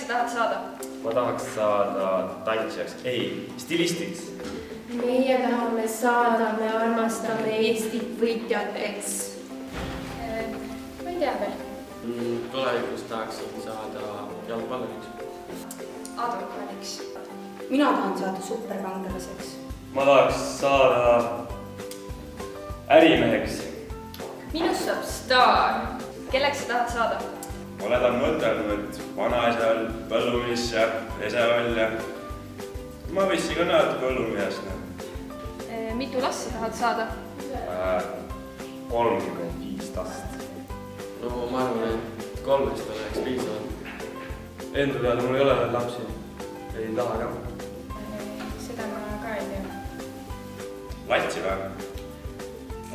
sa tahad saada? Ma tahaks saada tantsijaks, ei, stilistiks. Meie tahame saada, me armastame Eestit võitjateks. Ma ei tea veel. Tulevikus tahaksin saada jalgpalluriks. Advokaadiks. Mina tahan saada superkangelaseks. Ma tahaks saada ärimeheks. Minust saab staar. Kelleks sa tahad saada? Olen mõtelnud vanaisal, põllumisse, esevälja. Ma võissin ka näed põllumehest. Mitu last sa tahad saada? 35 last. No ma arvan, et 3 oleks piisavalt. Enda teada mul ei ole veel lapsi. Ei taha ka. Seda ma ka ei tea. Latsi või?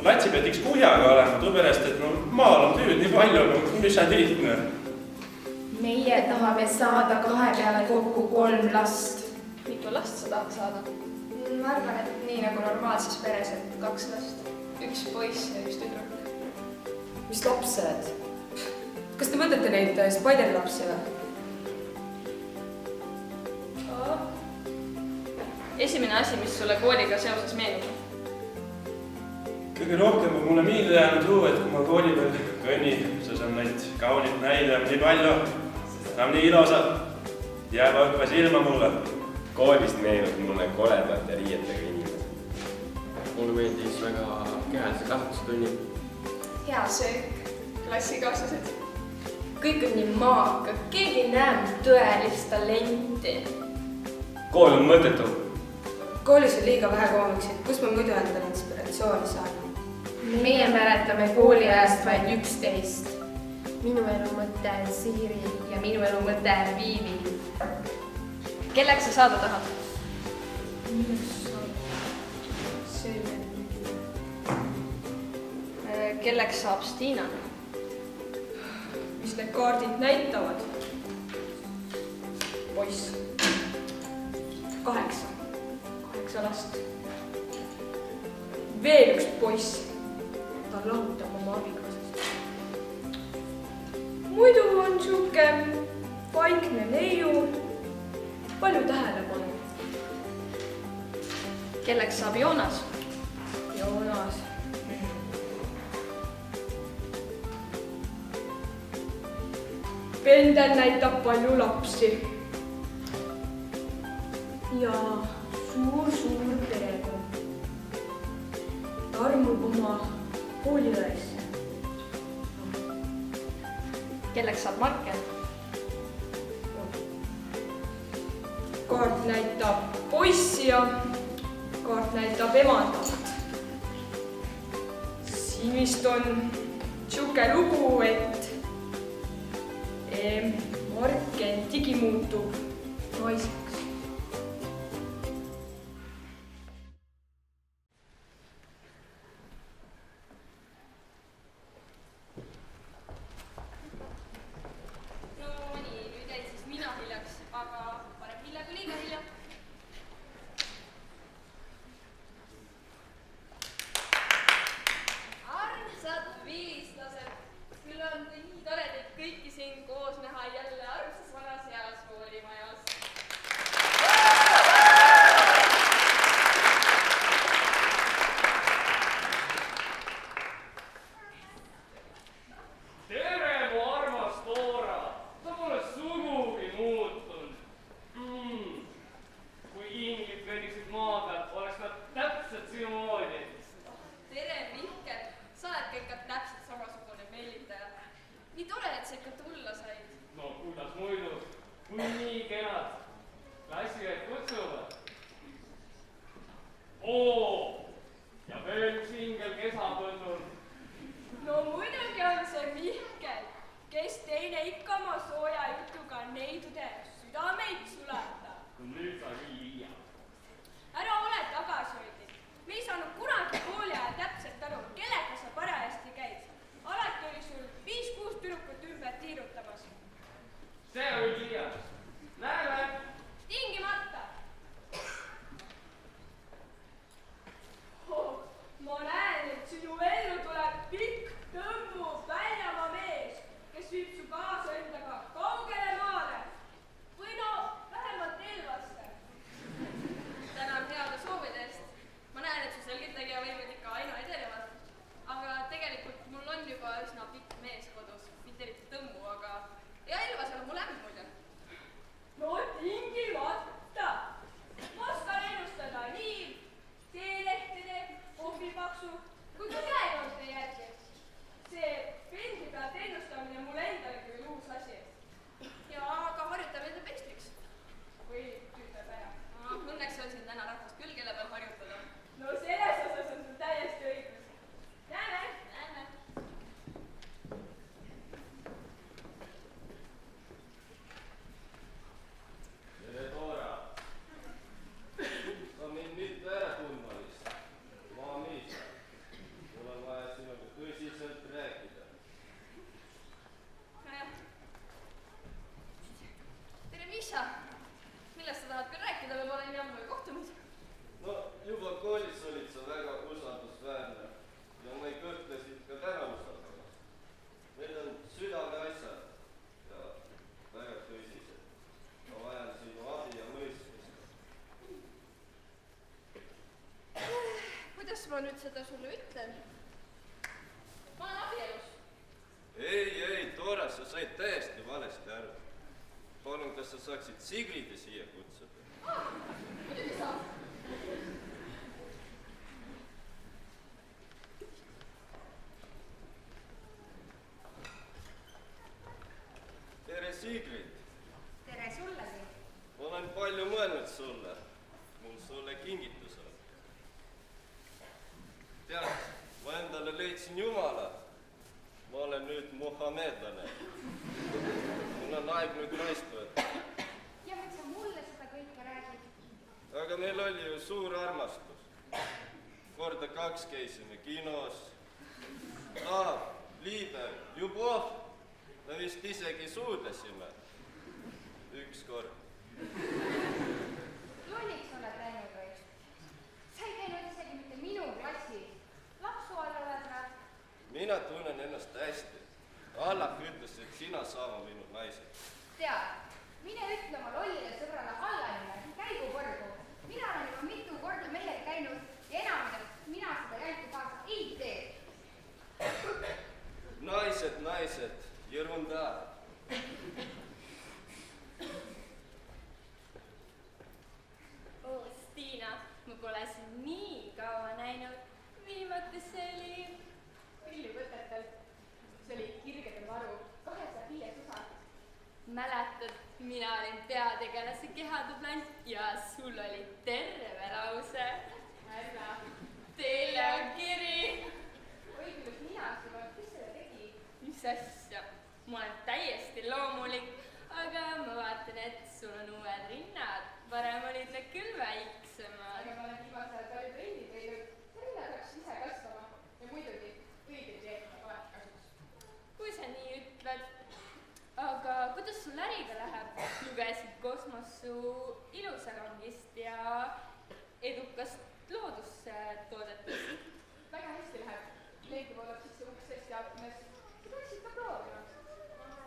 Latsi pead üks kuhjaga olema, tuupärast, et maal on tööd nii palju, mis on lihtne. Meie tahame saada 2 peale kokku 3 last. Mitu last sa tahad saada? Ma arvan, et nii nagu normaalses peres, et 2 last. 1 poiss ja 1 tüdruk. Mis laps sa oled? Kas te mõtlete neid spider-lapsi või? Esimene asi, mis sulle kooliga seoses meenub? Kõige rohkem on mulle meelde jäänud huu, et kui ma kooli peal kõnnin, siis on neid kaunit näide nii palju, on nii ilusad, jääb õppe silma mulle. Koolist meenub mulle koledate riietega inimesed. Mulle meeldis väga kehalise kasvatustunnid. Hea söök, klassikaaslased. Kõik on nii maaka, keegi ei näe tõelist talenti. Kool on mõttetu. Koolis on liiga vähe koomiksid, kus ma muidu endale inspiratsiooni saan? Meie mäletame kooliajast vaid 11. Minu elu mõte on Siiri ja minu elu mõte on Viivi. Kelleks sa saada tahad? Kelleks saab Stiina? Mis need kaardid näitavad? Poiss. 8 last. Veel üks poiss. Ta lahutab oma abikaasast. Muidu on siuke vaikne neiu. Palju tähelepanu. Kelleks saab Joonas? Joonas. Pendel näitab palju lapsi. Ja suur perekond. Ta armub oma kooliõesse. Kelleks saab Markel? Kaart näitab poissi ja kaart näitab emandat. Siin vist on siuke lugu, et Markel digi muutub naiseks. pikk mees kodus, mitte eriti tõmmu, aga ja Elvas on mu lämb muide. No tingimata. Ma oskan ennustada nii teelehtede, kohvipaksu kui ka käekohtude järgi. See pendli pealt ennustamine mulle endalegi veel uus asi. Ja aga harjutame enda pekstriks. Või ütleb ära. Õnneks on siin täna rahvast küll, kelle peal harjutada. No selles osas on sul täiesti õigus. Näeme. Näeme. Tere, Toora. Sa mind mitte ära tundma vist. Ma Miisa. Mul on vaja sinuga tõsiselt rääkida. Tere, Miša. Millest sa tahad küll rääkida, me pole nii ammu kohtunud? No juba koolis olid sa väga usaldusväärne ja ma ei kõhtle sind ka täna usaldamas. Need on südameasjad ja väga tõsised. Ma vajan sinu abi ja mõistmist. Kuidas ma nüüd seda sulle ütlen? Ma olen abielus. Ei, Toora, sa said täiesti valesti aru. Palun, kas sa saaksid Sigride siia kutsuda? Muidugi saab. Tere, Sigrid! tere sullegi. Ma olen palju mõelnud sulle. Mul sulle kingitus on. Tead, ma endale leidsin Jumala. Ma olen nüüd muhamedlane. Mul on aeg nüüd naist võtta. ja miks sa mulle seda kõike räägid? Aga meil oli ju suur armastus. Korda 2 käisime kinos. Liibe, Ljubov. Me vist isegi suudlesime. Ükskord. Lolliks oled läinud või? Sa ei käinud isegi mitte minu klassis. Lapsu all oled või? Mina tunnen ennast hästi. Allah ütles, et sina saama minu naised. Tead, mine ütle oma lollile sõbrale Hallanile, käigu põrgu. Mina olen juba mitu korda mehel käinud ja enamalt mina seda jälgu kaasa ei tee. Naised, ерунда. Stiina, ma pole sind nii kaua näinud. Viimati see oli pillipõtetel. See oli kirgede varu, 200 piljetusa. Mäletad, mina olin peategelase kehadublant ja sul oli terve lause. Ära, teile on kiri. Oi, kuidas mina sulle, kes selle tegi? Mis asja? Ma olen täiesti loomulik, aga ma vaatan, et sul on uued rinnad. Varem olid need küll väiksemad. Aga ma olen viimasel ajal palju trenni teinud. Rinnad peaks ise kasvama ja muidugi õigeid jeetma kohe kasuks. Kui sa nii ütled. Aga kuidas sul äriga läheb? Lugesid Kosmosu ilusalongist ja edukast loodustoodetest. Väga hästi läheb. Leegi voolab sisse uksest ja aknas. Sa peaksid ka proovima.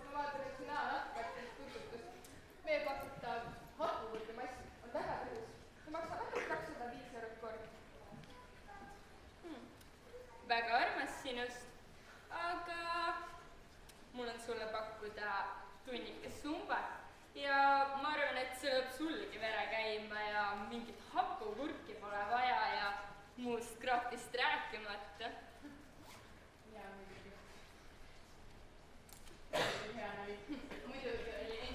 Ma vaatan, et sina nakkatest tututus. Meie pakutav hapuvõrdemass on väga tõhus. See maksab vähemalt 205 eurot kord. Väga armas sinust, aga mul on sulle pakkuda tunnikest sumbat ja ma arvan, et see lööb sullegi vere käima ja mingit hapuvurki pole vaja ja muust kraapist rääkimata. Ja muidugi. Hea näli. Muidugi oli nii.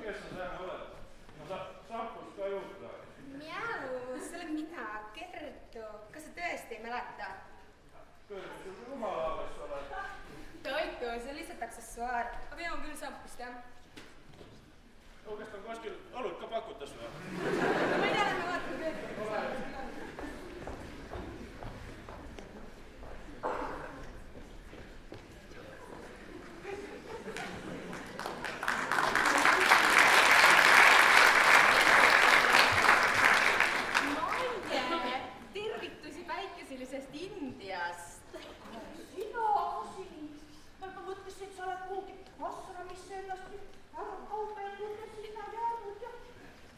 Kes sa täna oled? Ma saakust ka juurde. Miau, see olen mina, Kertu. Kas sa tõesti ei mäleta? Kõrge sul rumala alles oled. Toiku, see on lihtsalt aksessuaar. Aga joon küll šampust, jah?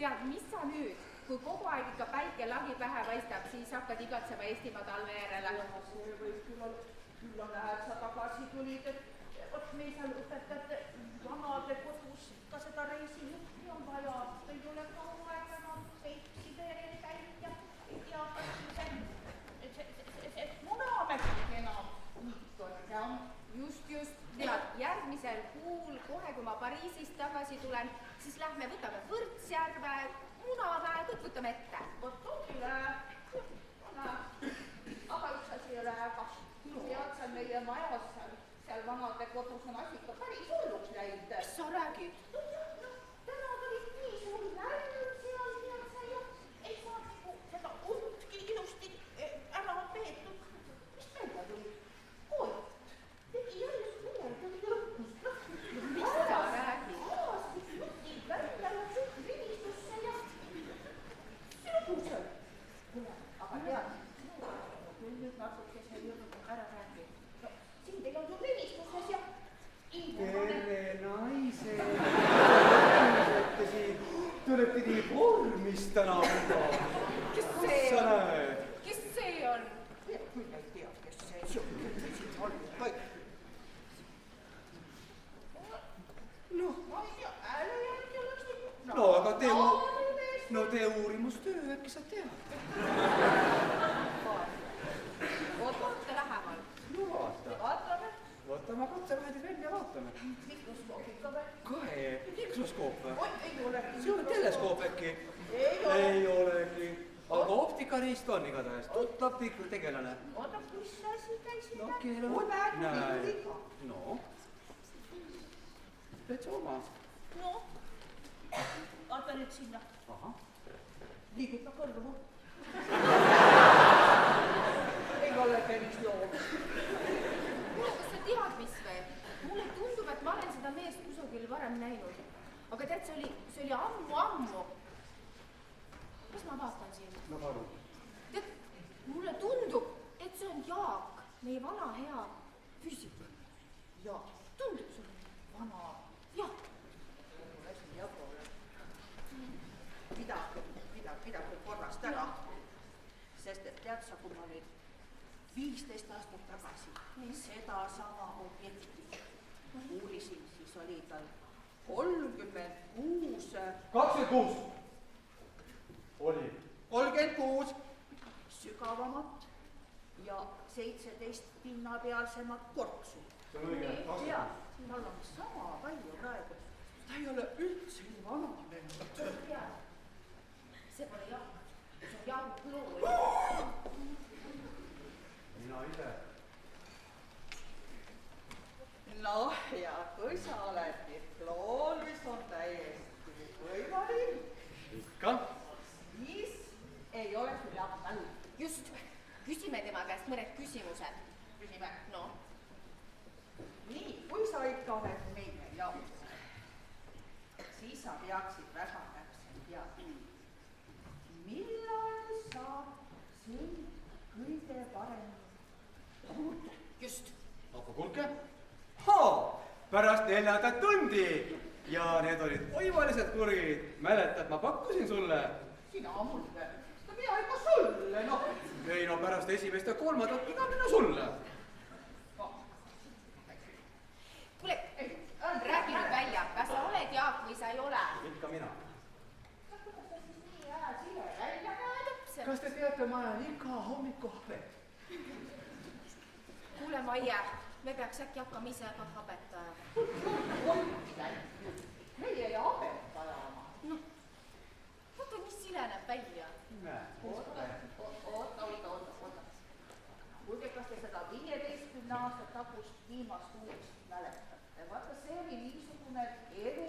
tead, mis sa nüüd, kui kogu aeg ikka päike lagi pähe paistab, siis hakkad igatsema Eestimaa talve järele. See võib küll on näed, sa tagasi tulid, et vot meil seal õpetajate vanade kodus ka seda reisijuhti on vaja, ei ole kaua aega enam Siberil käinud ja see Munamägi enam niitud on. Just, tead, järgmisel kuul, kohe kui ma Pariisist tagasi tulen, siis lähme võtame Võrtsjärve, Munamäe, kõik võtame ette. Vot ongi aga üks asi ei ole häga. Tead, seal meie majas, seal vanade kodus on asi ikka päris hulluks läinud. Mis sa räägid? Täna olid nii suur närv seal, tead sa ju, ei saa nagu seda ultki ilusti ära peetud. Mis välja tuli? Koit, tegi jälle midagi lõpust. Mis sa räägid? Aastis jutid välja ja suht rivistusse ja sügusel. Kuule, aga tead, küll nüüd natuke see jõudnud ära räägi. No, sind ei olnud rivistuses ja tere naised, te olete nii vormis täna. Kes see on? küll ei tea, kes see siin on. noh, Ma ei tea, hääle järgi oleks nagu... no aga tee uurimustöö, äkki sa tead. Vaata lähemal. no vaata, Vaatame, võtame katsevahendid välja, vaatame. mikroskoopika või? Kahe, mikroskoop või? Oi, ei ole. see on teleskoop äkki? ei olegi, aga optika neist on igatahes, tuttav tegelane. Oota, kus asi käis no mida? keel on, Oi, väärtub näe, viga. no, täitsa oma. No, vaata nüüd sinna. ahah, Liiguta kõrvu. Ei ole päris loom. Kuule, kas sa tead, mis või? Mulle tundub, et ma olen seda meest kusagil varem näinud. Aga tead, see oli ammu. Kas ma vaatan siin? no palun. Tead, mulle tundub, et see on Jaak, meie vana hea füüsik. Jaak, Tundub sulle? vana. Jaak. Mulle siin jagu ole. Midagi korrast ära. Sest et tead sa, kui ma nüüd 15 aastat tagasi sedasama objekti uurisin, siis oli tal 36 oli. 36 sügavamat ja 17 pinnapealsemat kortsu. see on õige. tead, tal on sama palju praegu. Ta ei ole üldse nii vananenud. See pole Jaak. See on Jaak Lool. mina ise. noh, ja kui sa oled diploom, mis on täiesti võimalik, ikka. siis ei ole sul jagu mälu. Just. Küsime tema käest mõned küsimused. Küsime. No. Nii, kui sa ikka oled meie jaoks, siis sa peaksid väga täpselt teadma, millal saab sind kõige paremini. Just. aga kuulge. pärast 4. tundi ja need olid oivalised kurid. mäletad, ma pakkusin sulle. Sina mulle, seda mina ikka sulle, noh. ei no pärast 1. ja 3. iga mina sulle. Kuule, räägi nüüd välja, kas sa oled Jaak või sa ei ole? ikka mina. kuidas sa siis nii hea sile välja näed? kas te teate, ma olen iga hommiku habet. Kuule, Maie, me peaks äkki hakkama ise ka habet ajama. meie ei habet ajama. Noh, vaata, mis sile näeb välja. Oota. Kuulge, kas te seda 15 aasta tagust viimast uudist mäletate? Vaata, see oli niisugune elu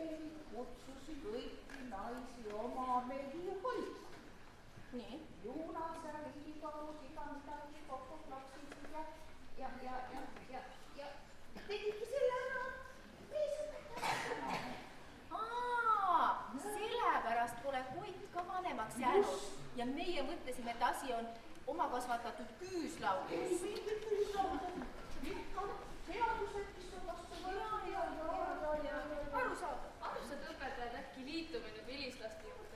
kutsus kõiki naisi oma mehi hoidma. Nii. Juunase, Riigikogus, iga midagi kokku plaksid ja tegidki selle ära meesõpetama. Sellepärast pole Koit ka vanemaks jäänud ja meie mõtlesime, et asi on oma kasvatatud küüslaugus. Mingid küüslaudad, ikka seadused, mis on vastu võetud. Arusaadav, õpetajad äkki liitume nüüd vilistlaste juurde.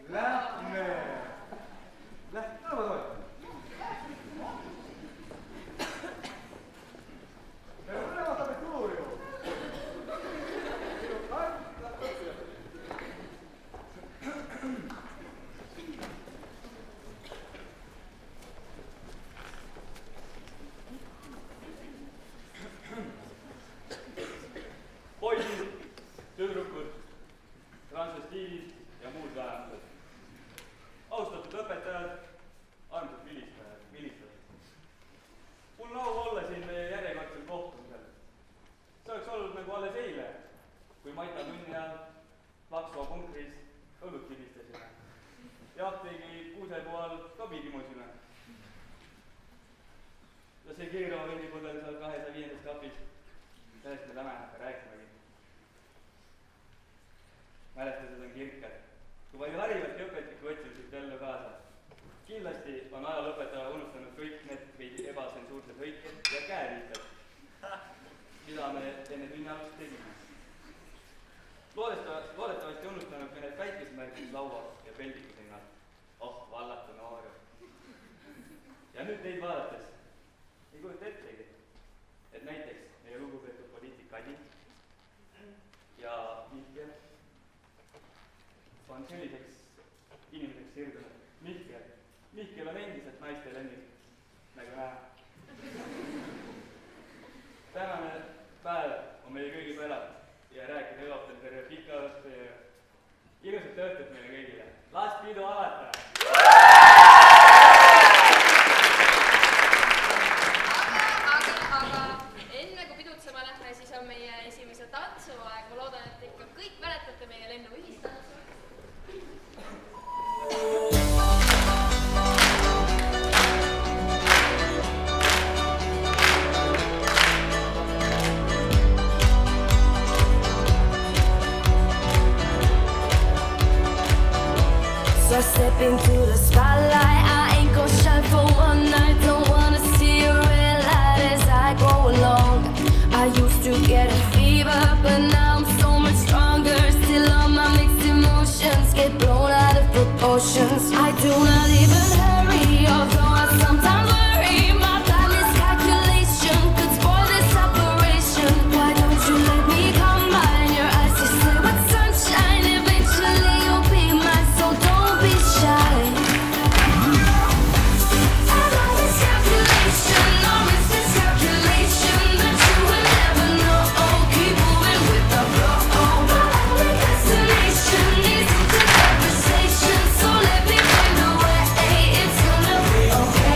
kirkad. Kui palju harivat õpetikku otsisid jälle kaasa. Kindlasti on ajalooõpetaja unustanud kõik need veidi ebatsensuursed hõiked ja käeviitad, mida me enne tunni algust tegime. Loodetavasti unustanud ka need päikesmärgid laua ja peldikusena. Oh, vallatu nooru. Ja nüüd teid vaadates ei kujuta ettegi, et näiteks meie lugupeetud poliitik Adi ja Mihkel on selliseks inimeseks sirdunud. Mihkel on endiselt naiste lemmik, nagu näha. Tänane päev on meie kõigi päev ja rääkida eloptel terve pika õhtu ja ilusat õhtut meile kõigile. Las pidu alata! Aga enne kui pidutsema lähme, siis on meie esimese tantsuaeg. Ma loodan, et ikka kõik mäletate meie lennu ühistantsu. So I step into the spotlight, I ain't gon' shine for one night. Don't wanna see a red light as I go along. I used to get a fever, but now I'm so much stronger. Still all my mixed emotions get blown out of proportions. I do not even hurry, although I sometimes worry. My time miscalculation could spoil this operation. Why don't you let me come by in your eyes? You say with sunshine, eventually you'll be mine, so don't be shy. I know it's calculation, or it's miscalculation, but you will never know. Keep moving with the flow. My only destination is into conversation, so let me find the way. It's gonna be okay.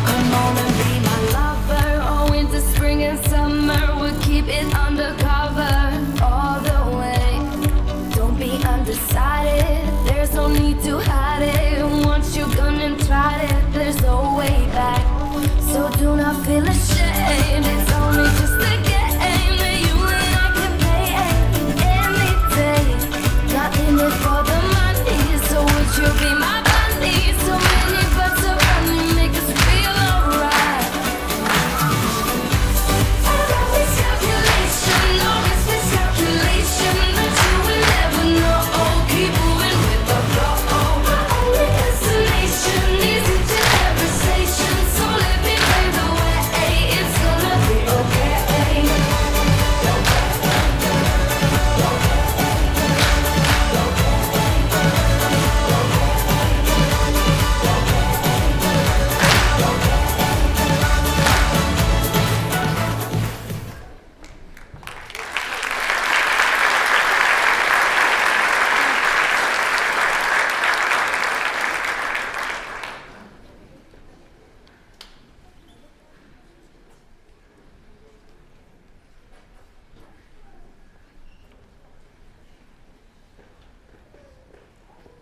Come on and be my lover. Oh, winter, spring, and summer, we'll keep it undercover all the way. Don't be undecided. There's no need to hide it. Once you're gone and tried it, there's no way back. So do not feel ashamed. It's only just a game that you and I can play any day. Not in it for the money, so would you be my bunny? So many birds around me make us feel alright. I know it's calculation, or it's miscalculation, but you will never know. Keep moving with the flow. My only destination is into conversation, so let me pave the way. It's gonna be okay.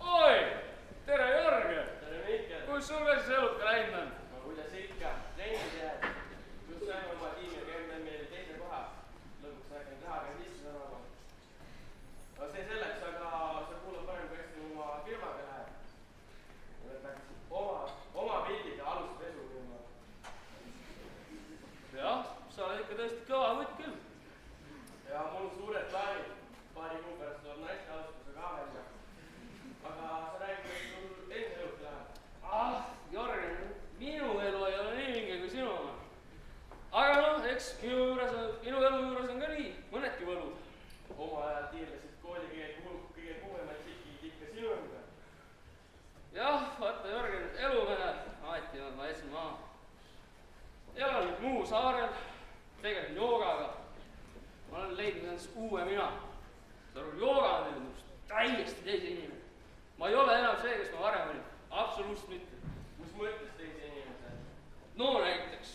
Oi, tere Jörgen! Tere Mihkel! Kus sul ka siis eluka läinud on? No kuidas ikka, trennis jääd. Just saime oma tiimiga enne meile teise koha. Lõpuks räägin rahaga sisse sarvama. No see selleks, aga sa kuulad parem, kui hästi oma firmaga läheb. Võtaks oma pildid ja alust pesufirma. Jah, sa oled ikka tõesti kõva võtt küll. Ja mul on suured plaanid. Paari kuu pärast tuleb naiste alustuse ka välja. Aga sa räägid, et sul enda elus läheb. Jörgen, minu elu ei ole nii vinge kui sinu oma. Aga noh, eks minu elu juures on ka nii mõnedki võlud. Oma ajal tiirlesid kooli kõige kuumemaid tšikid ikka sinu ümber. Jah, vaata Jörgen, elumehe, alati on ma esin maha. Elan nüüd Muhu saarel, tegelen joogaga. Ma olen leidnud endast uue mina. Jooga on minust täiesti teise inimene. Ma ei ole enam see, kes ma varem olin. Absoluutselt mitte. Mis mõttes teise inimese? No näiteks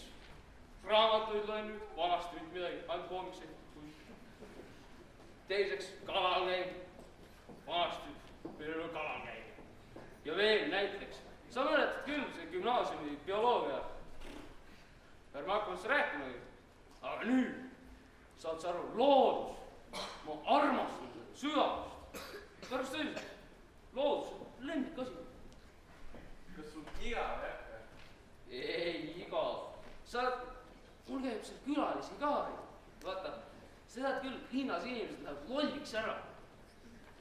raamatuid loen nüüd, vanasti mitte midagi, ainult koomikseid. Teiseks kalal käib, vanasti meil ei ole kalal käib. ja veel näiteks. Sa mäletad küll see gümnaasiumi bioloogia. Ärme hakkame seda rääkimagi. Aga nüüd saad sa aru, loodus, ma armastan seda südamust. Pärast tõesti, loodus on lemmikasi. Kas sul igav ei hakka? Ei, igav. Mul käib seal külalisi ka. Vaata, seda küll linnas inimesed lähevad lolliks ära.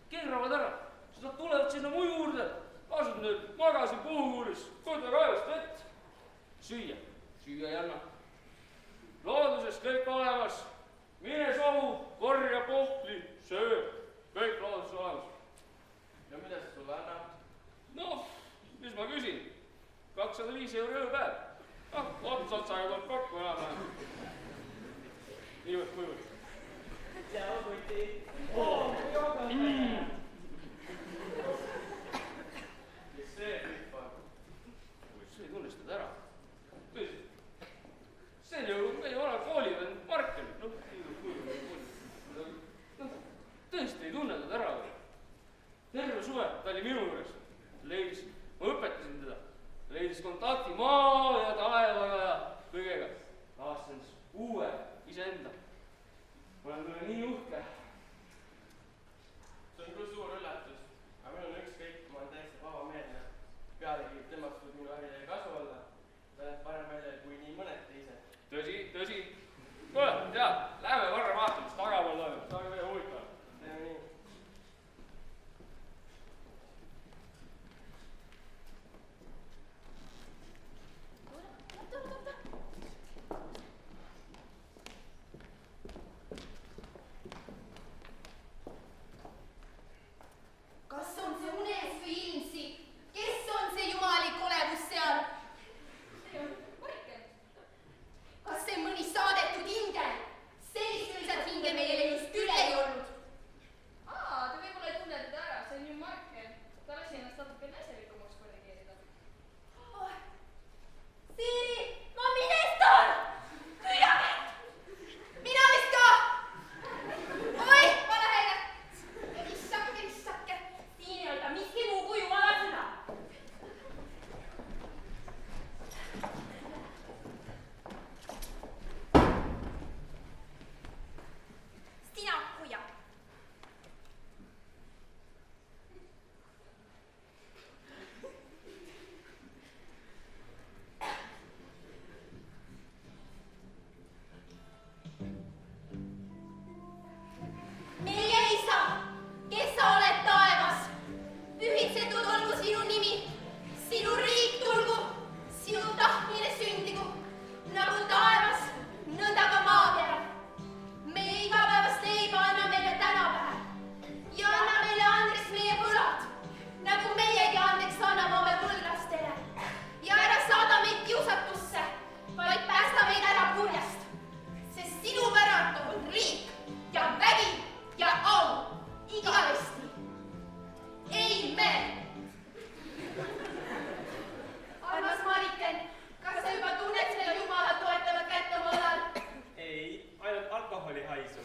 Keeravad ära. Siis nad tulevad sinna mu juurde. Lasud nüüd magasin puhukuulis, võta kaevast vett. Süüa ei anna. Looduses kõik olemas. Mine sohu, korja pohli, söö. Kõik looduses olemas. Ja mida see sulle annab? Noh, mis ma küsin? 205 € ööpäev. Ots-otsaga tuleb kokku enam. Nii võt kuivõt. Tšau, Kuti. Mis see kõik on? See ei tunnistad ära. Tõesti. See on ju meie vana koolivend Markel. Tõesti ei tunnetad ära. Terve suve ta oli minu juures. Ma õpetasin teda. Leidis kontakti maa ja taevaga ja kõigega. Aastan uue iseenda. Ma olen küll nii uhke. See on küll suur üllatus, aga meil on ükskõik, ma olen täiesti vabameelne. Pealegi temast võib minu ärile kasu olla. Ta näeb parem välja kui nii mõned teised. Tõsi. Kuule, tead, lähme korra vaatame, mis tagapool toimub. See on väga huvitav. Teeme nii. Kas on see unes või ilmsi? Kes on see jumalik olevus seal? See on Markel. Kas see on mõni saadetud ingel? Sellist õilsat hinge meie lennus küll ei olnud. Te võib-olla ei tunne teda ära, see on ju Markel. Ta lasi ennast natuke näselikumaks korrigeerida. Siiri, ma minestan! Püüa mind! Mina vist ka! Oi, pane häire! Issake. Siin ei ole miski muu kui jumala sõna. Sina hoia. Meie isa, kes sa oled taevas, pühitsetud olgu sinu nimi, sinu riik tulgu, sinu tahtmine sündigu, nagu taevas, nõnda ka maa peal. Meie igapäevast leiba anna meile tänapäev ja anna meile andeks meie võlad, nagu meiegi andeks anname oma võlglastele. Ja ära saada meid kiusatusse, vaid päästa meid ära kurjast, sest sinu päralt on riik ja vägi ja au igavesti. Amen. Armas Mariken, kas sa juba tunned seda Jumala toetavat kätt oma õlal? Ei, ainult alkoholi haisu.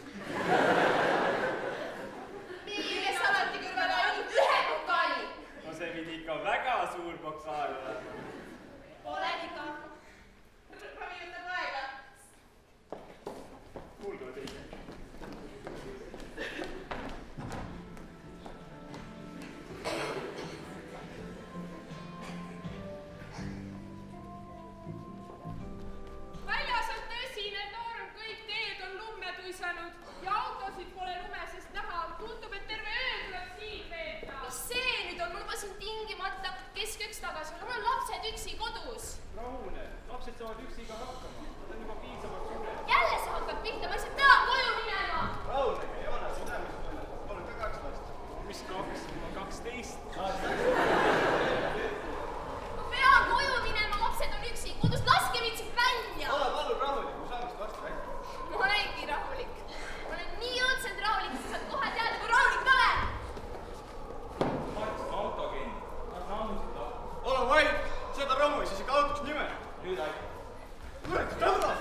Meie üles alati kõrvale ainult ühe pokaali. No see pidi ikka väga suur pokaal olema. Olen ikka. Ravi võtab aega. Kuulge teile. Väljas on tõsine torm, kõik teed on lumme tuisanud ja autosid pole lumesest näha. Tundub, et terve öö tuleb siin veeta. Mis see nüüd on? Ma lubasin tingimata keskööks tagasi. Mul on lapsed üksi kodus. Rahune, lapsed saavad üksi ka hakkama. Nad on juba piisavalt suured. Jälle sa hakkad pihta, ma lihtsalt pean koju minema. Rahunege, Joona, südamest tunne. Palun ka 2 last. Mis 2? Ma 12. Ma pean koju minema, lapsed on üksi kodus. Laske mind siit välja. Ole palun rahulik, me saame seda varsti rääkida. Ma olengi rahulik. Ma olen nii õudselt rahulik, et sa saad kohe teada, kui rahulik ma olen. Marks, auto kinni. Nad ammusid lahti. Ole vait, seda romu ei siis ikka autoks nime. Nüüd aeg. Kurat, tõmba!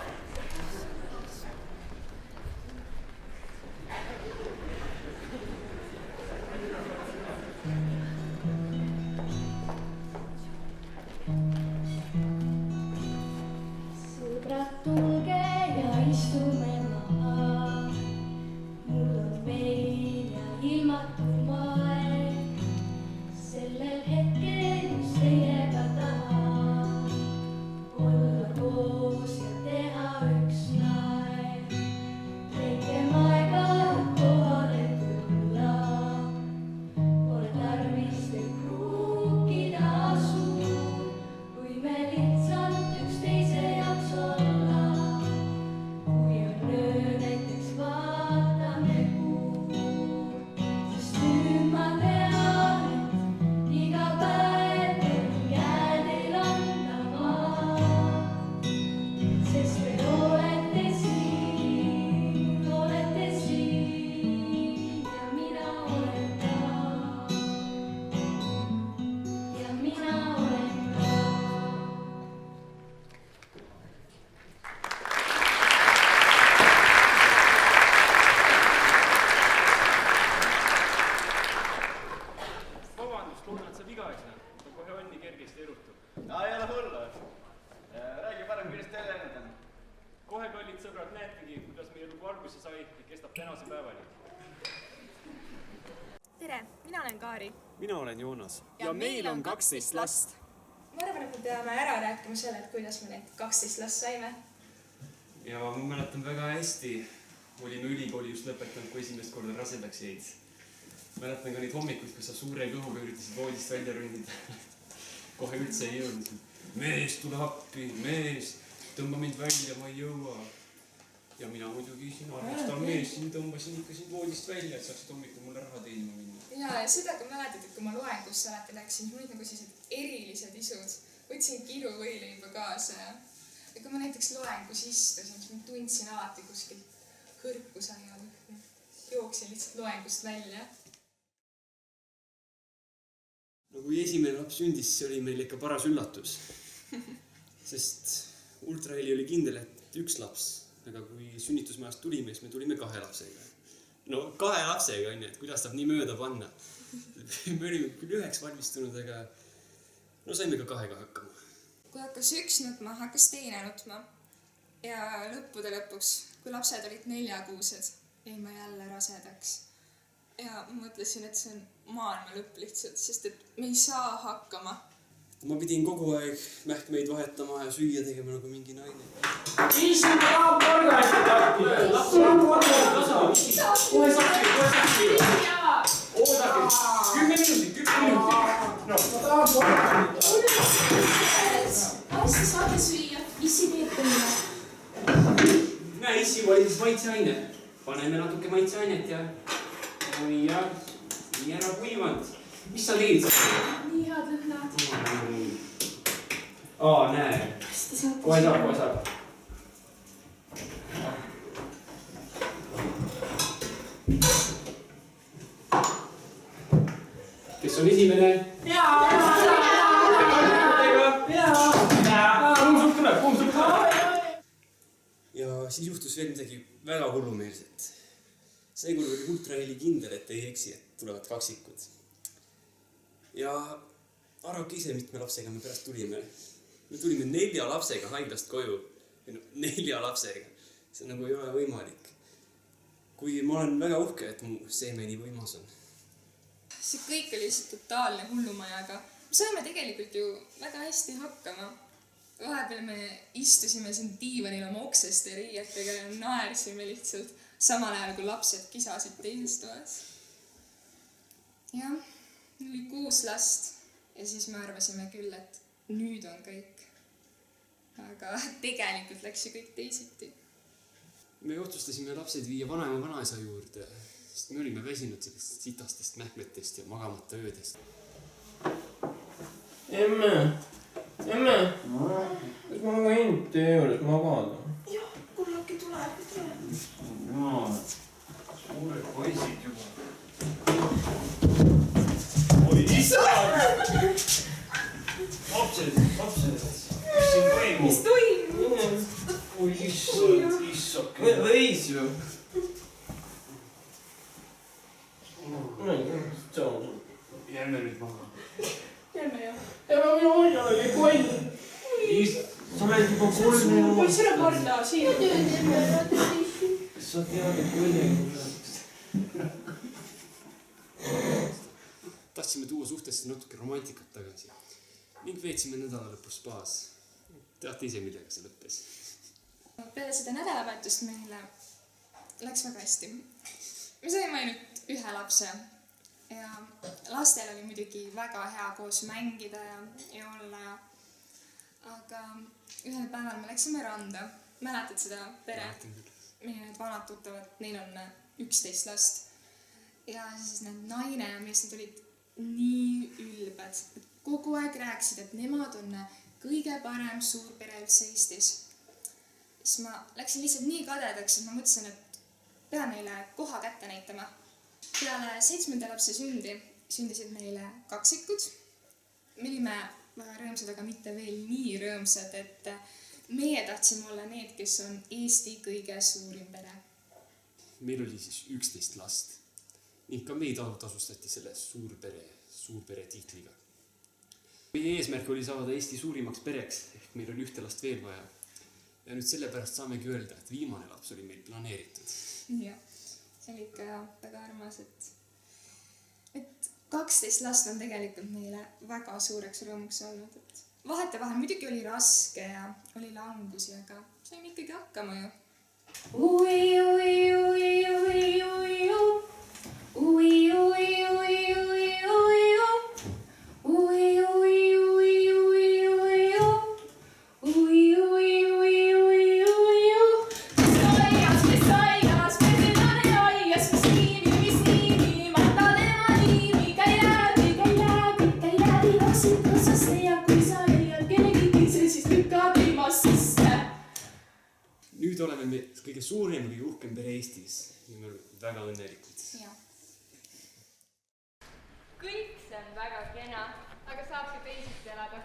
alguse sai ja kestab tänase päevani. Tere, mina olen Kaari. Mina olen Joonas. Ja meil on 12 last. Ma arvan, et me peame ära rääkima selle, et kuidas me need 12 last saime. Ja ma mäletan väga hästi. Olin ülikooli just lõpetanud, kui esimest korda rasedaks jäid. Mäletan ka neid hommikuid, kus sa suure kõhuga üritasid voodist välja ründida. Kohe üldse ei jõudnud. Mees, tule appi, mees, tõmba mind välja, ma ei jõua. Ja mina muidugi siin armastan mees, siin tõmbasin ikka siin voodist välja, et saaksid hommikul mulle raha teenima minna. Ja seda ka mäletad, et kui ma loengusse alati läksin, mul olid nagu sellised erilised isud. Võtsin kiruvõileiba kaasa ja kui ma näiteks loengus istusin, siis ma tundsin alati kuskilt kõrku sai ja jooksin lihtsalt loengust välja. No kui esimene laps sündis, see oli meil ikka paras üllatus. Sest ultraheli oli kindel, et üks laps. Aga kui sünnitusmajast tulime, siis me tulime 2 lapsega. No 2 lapsega, et kuidas saab nii mööda panna. Me olime küll 1 valmistunud, aga no saime ka 2 hakkama. Kui hakkas üks nutma, hakkas teine nutma. Ja lõppude lõpuks, kui lapsed olid 4-kuused, jäin ma jälle rasedaks. Ja mõtlesin, et see on maailma lõpp lihtsalt, sest et me ei saa hakkama. Ma pidin kogu aeg mähkmeid vahetama ja süüa tegema nagu mingi naine. Issand, raam porgast tahti! Laps raam porgast osa! Kohe saabki! Oodake! 10 minutit! No, ma tahan porgast! Hästi saate süüa, issi teeb teile. Näe, issi valis maitseaine. Paneme natuke maitseainet ja nii ära kuivanud. Mis sa teed? Nii head lõhnad. Näe. Kohe saab. Kes on esimene? Ja siis juhtus veel midagi väga hullumeelset. Seekord oli ultraheli kindel, et ei eksi, et tulevad kaksikud. Ja arvake ise, mitme lapsega me pärast tulime. Me tulime 4 lapsega haiglast koju. 4 lapsega. See nagu ei ole võimalik. Kui ma olen väga uhke, et mu seeme nii võimas on. See kõik oli lihtsalt totaalne hullumaja, aga me saime tegelikult ju väga hästi hakkama. Vahepeal me istusime siin diivanil oma okseste riietega ja naersime lihtsalt samal ajal, kui lapsed kisasid teises toas. Jah, oli 6 last ja siis me arvasime küll, et nüüd on kõik. Aga tegelikult läks ju kõik teisiti. Me otsustasime lapsed viia vanaema vanaisa juurde, sest me olime väsinud sellist sitastest mähkmetest ja magamata öödest. Emme, kas ma võin teie juures magada? Jah, kullaki tuleb. Suured poisid juba. Oi, isa! Lapsed, mis siin toimub? Mis toimub? Oi, issake. Veis ju. Jääme nüüd maha. Jääme jah. Ema minu hoida oli koll. Sa oled juba 3 Poiss, ära karda, siin. Kas sa tead, et kollega Tahtsime tuua suhtesse natuke romantikat tagasi ning veetsime nädala lõpus spaas. Teate ise, millega see lõppes. Peale seda nädalavahetust meile läks väga hästi. Me saime ainult 1 lapse ja lastel oli muidugi väga hea koos mängida ja olla. Aga ühel päeval me läksime randa. Mäletad seda pere? Meie need vanad tuttavad, neil on 11 last. Ja siis need naine ja mees, need olid nii ülbed. Kogu aeg rääkisid, et nemad on kõige parem suurpere üldse Eestis. Siis ma läksin lihtsalt nii kadedaks, et ma mõtlesin, et pean neile koha kätte näitama. Peale 7. lapse sündisid meile kaksikud. Me olime väga rõõmsad, aga mitte veel nii rõõmsad, et meie tahtsime olla need, kes on Eesti kõige suurim pere. Meil oli siis 11 last ning ka meid tasustati selle suurpere tiitliga. Meie eesmärk oli saada Eesti suurimaks pereks, ehk meil oli 1 last veel vaja. ja nüüd sellepärast saamegi öelda, et viimane laps oli meil planeeritud. Jah, see oli ikka väga armas, et 12 last on tegelikult meile väga suureks rõõmuks olnud, et vahetevahel muidugi oli raske ja oli langusi, aga saime ikkagi hakkama ju. Ui, ui, ui, ui, ui, ui. Ui, ui, ui, ui, ui, ui. Ui, ui, ui, ui, ui, ui. Ui, ui, ui, ui, ui, ui. Mis aias, persinane aias, mis niimi, Magdalena nimi, käi läbi lapsid otsasse ja kui sa leiad kellegi teise, siis lükka teemast sisse. Nüüd oleme me kõige suurem või uhkem pere Eestis ja me oleme väga õnnelikud. Kõik see on väga kena. aga saab ka teisiti elada.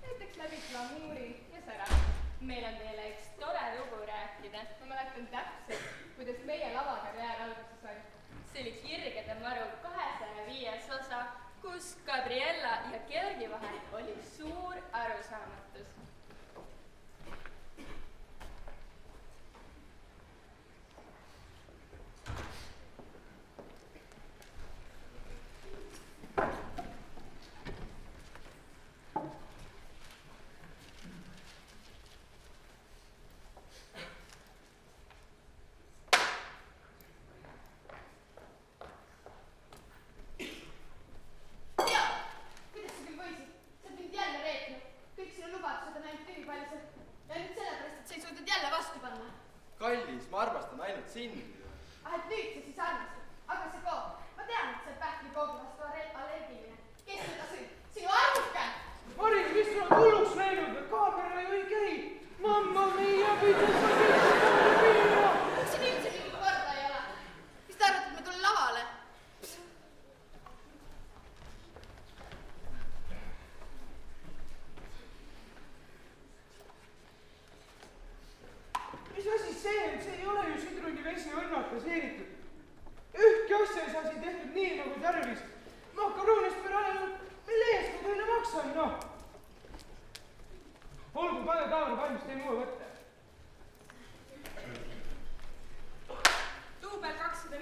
näiteks läbi glamuuri ja sära. Meil on teile üks tore lugu rääkida. Ma mäletan täpselt, kuidas meie lavakarjäär alguse sai. See oli Kirgede maru 205. osa, kus Gabriella ja Georgi vahel oli suur arusaamatus. Kallis, ma armastan ainult sind. Et nüüd sa siis armastad, aga see koog. Ma tean, et sa oled pähklikoogi vastu allergiline. Kes seda sõid? Sinu arvuke! Haris, mis sul on hulluks läinud? Kaamera ju ei käi. Mamma mia, mida sa teed? Miks siin üldse minuga korda ei ole? Mis te arvate, et ma tulen lavale? Mis asi see on? See ei ole ju sidrunivesi õnnakas eeritud. Ühtki asja ei saa siin tehtud nii, nagu tarvis. Makaroonist peale ainult mille eest ma teile maksan, noh. Olgu, pane kaamera valmis, teen uue võtte. Duubel 205.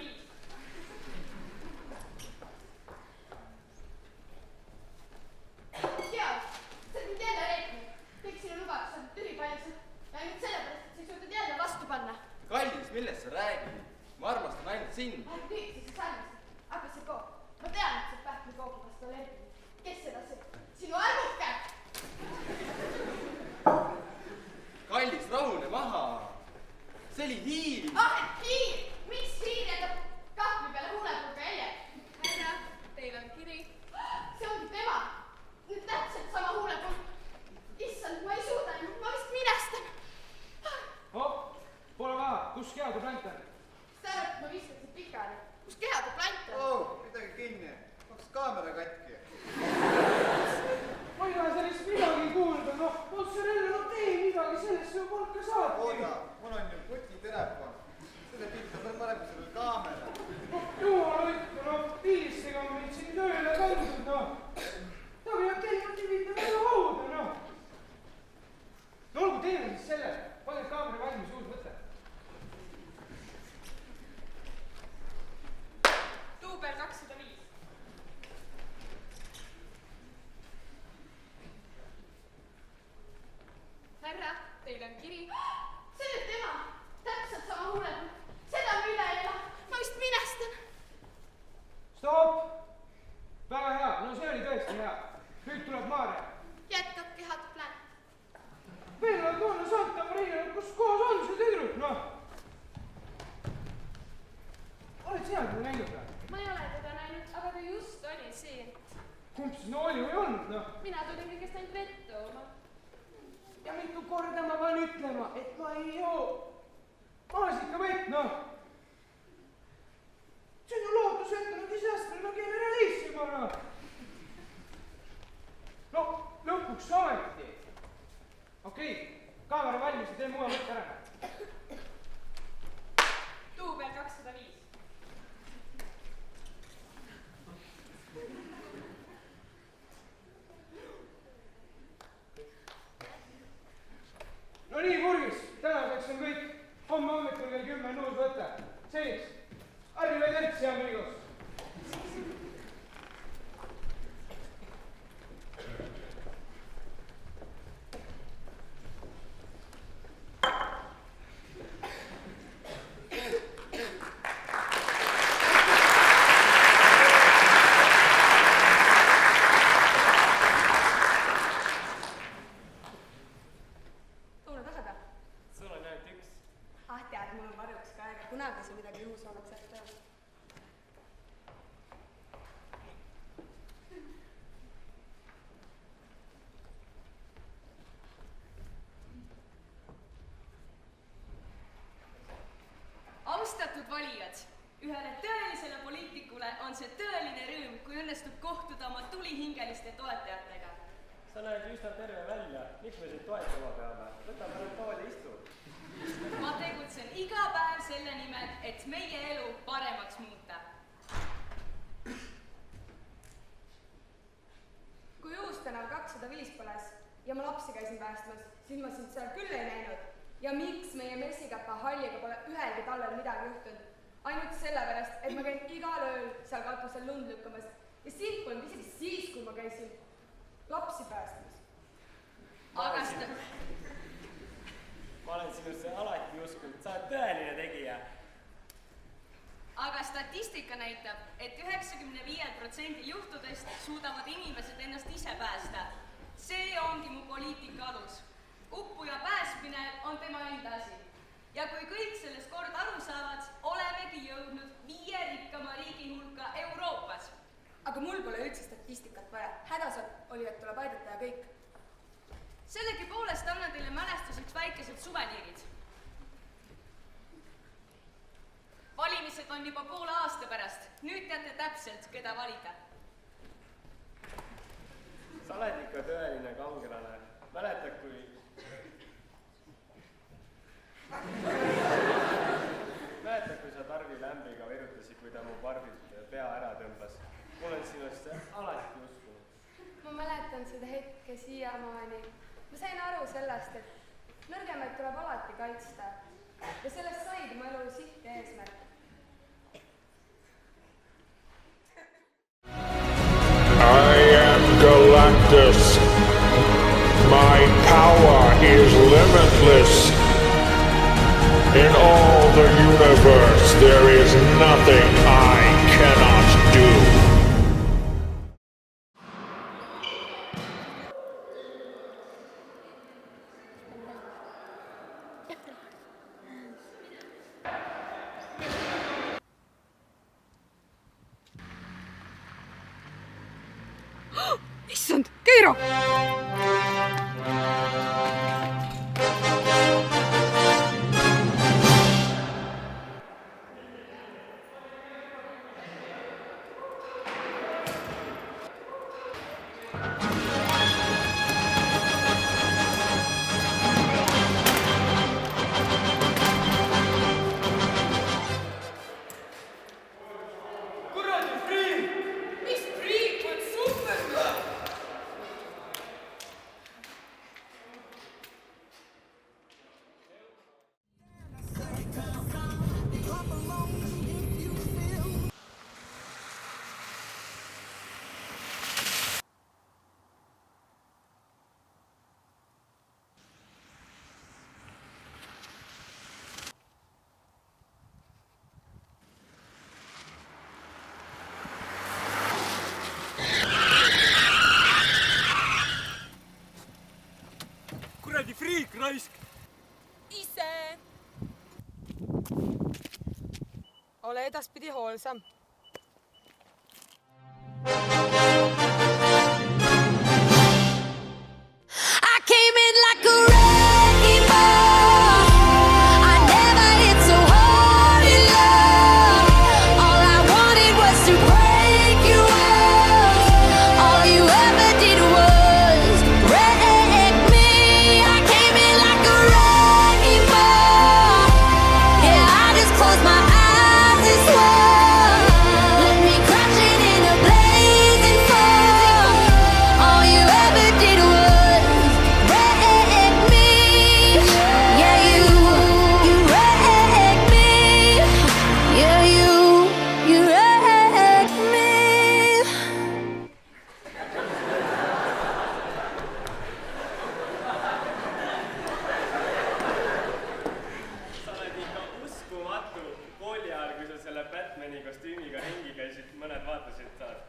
Hea, sa oled mind jälle reetnud. Kõik sinu lubadused on tühipallised. Ja ainult sellepärast, et sa ei suutnud jälle vastu panna. Kallis, millest sa räägid? Ma armastan ainult sind. Nüüd sa siis armastad. Aga see koog. Ma tean, et sa oled pähklikoogi vastu allergiline. Kes seda sõid? Sinu arvuke! Kallis, rahune maha. See oli hiir. Et hiir! Miks hiir jätab kahvli peale huulepulga jälje? Härra, teil on kiri. See ongi tema. Nüüd täpselt sama huulepulk. Issand, ma ei suuda enam. Ma vist minestan. Pole vaja, kus kehatublant on? Kas te arvate, et ma viskan siit pikali? Kus kehatublant on? Midagi kinni. Kaks kaamera katki. Ma ei taha sellest midagi kuulda, noh. Mozzarella, no tee midagi, sellest ju polka saadki. Oota, mul on ju putitelefon. Selle pilta peal parem sellel kaamera. Jumal hoidku, noh, pildistega on meid siin tööle pandud, noh. Ta peab teema kivita väga hauda, noh. No olgu, teeme siis selle. Pane kaamera valmis, uus võte. Duubel 205. Härra, teil on kiri. See on tema. Täpselt sama huulepulk. Seda ma üle ei ela. Ma vist minestan. Stopp! Väga hea, no see oli tõesti hea. Nüüd tuleb Maarja. Jätkab kehatublant. Veel on toona Santa Maria, kus kohas on see tüdruk, noh? Oled sina teda näinud või? Ma ei ole teda näinud, aga ta just oli siin. Kumb siis no oli või ei olnud, noh? Mina tulin kõigest ainult vett tooma. Ja mitu korda ma pean ütlema, et ma ei joo maasikavett, noh. See on ju lootusetunud disastrina generalissima, noh. No, lõpuks ometi. Okei, kaamera valmis ja teeme uue mõtte ära. Duubel 205. No nii, Purgis, see tõeline rõõm, kui õnnestub kohtuda oma tulihingeliste toetajatega. Sa näed üsna terve välja. Miks me sind toetama peame? Võta pärast tooli istu. Ma tegutsen iga päev selle nimel, et meie elu paremaks muuta. Kui Uustänav 205 põles ja ma lapsi käisin päästmas, siis ma sind seal küll ei näinud. Ja miks meie messikäpa halliga pole ühelgi tallel midagi juhtunud? Ainult sellepärast, et ma käin igal ööl seal katusel lund lükkamas ja sind polnud isegi siis, kui ma käisin lapsi päästmas. Aga Ma olen sinusse alati uskunud, sa oled tõeline tegija. Aga statistika näitab, et 95% juhtudest suudavad inimesed ennast ise päästa. See ongi mu poliitika alus. Uppuja päästmine on tema enda asi. Ja kui kõik sellest kord aru saavad, olemegi jõudnud 5 rikkama riigi hulka Euroopas. Aga mul pole üldse statistikat vaja. Hädas olijad tuleb aidata ja kõik. Sellegi poolest annan teile mälestuseks väikesed suveniirid. Valimised on juba poole aasta pärast. Nüüd teate täpselt, keda valida. Sa oled ikka tõeline kangelane. Mäletad, kui... Mäletad, kui sa Tarvi lämbiga virutasid, kui ta mu barbilt pea ära tõmbas. Mul on sinust alati uskunud. Ma mäletan seda hetke siiamaani. Ma sain aru sellest, et nõrgemaid tuleb alati kaitsta. Ja sellest said mu elu siht ja eesmärk. I am Galactus. My power is limitless. In all the universe, there is nothing I cannot do. Issand, Keiro! Kuradi friik! Mis friik on Superman? Kuradi friik, raisk! Ise! Ole edaspidi hoolsam. I came in like a wrecking ball. I never hit so hard in love. All I wanted was to break you off. All you ever did was wreck me. I came in like a wrecking ball. Yeah, I just closed my eyes and swore. Let me crash it in a blazing fall. All you ever did was wreck me. Yeah, you wrecked me. Yeah, you wrecked me. Sa oled ikka uskumatu kooli ajal, kui sa selle Batmani kostüümiga ringi käisid, mõned vaatasid saad.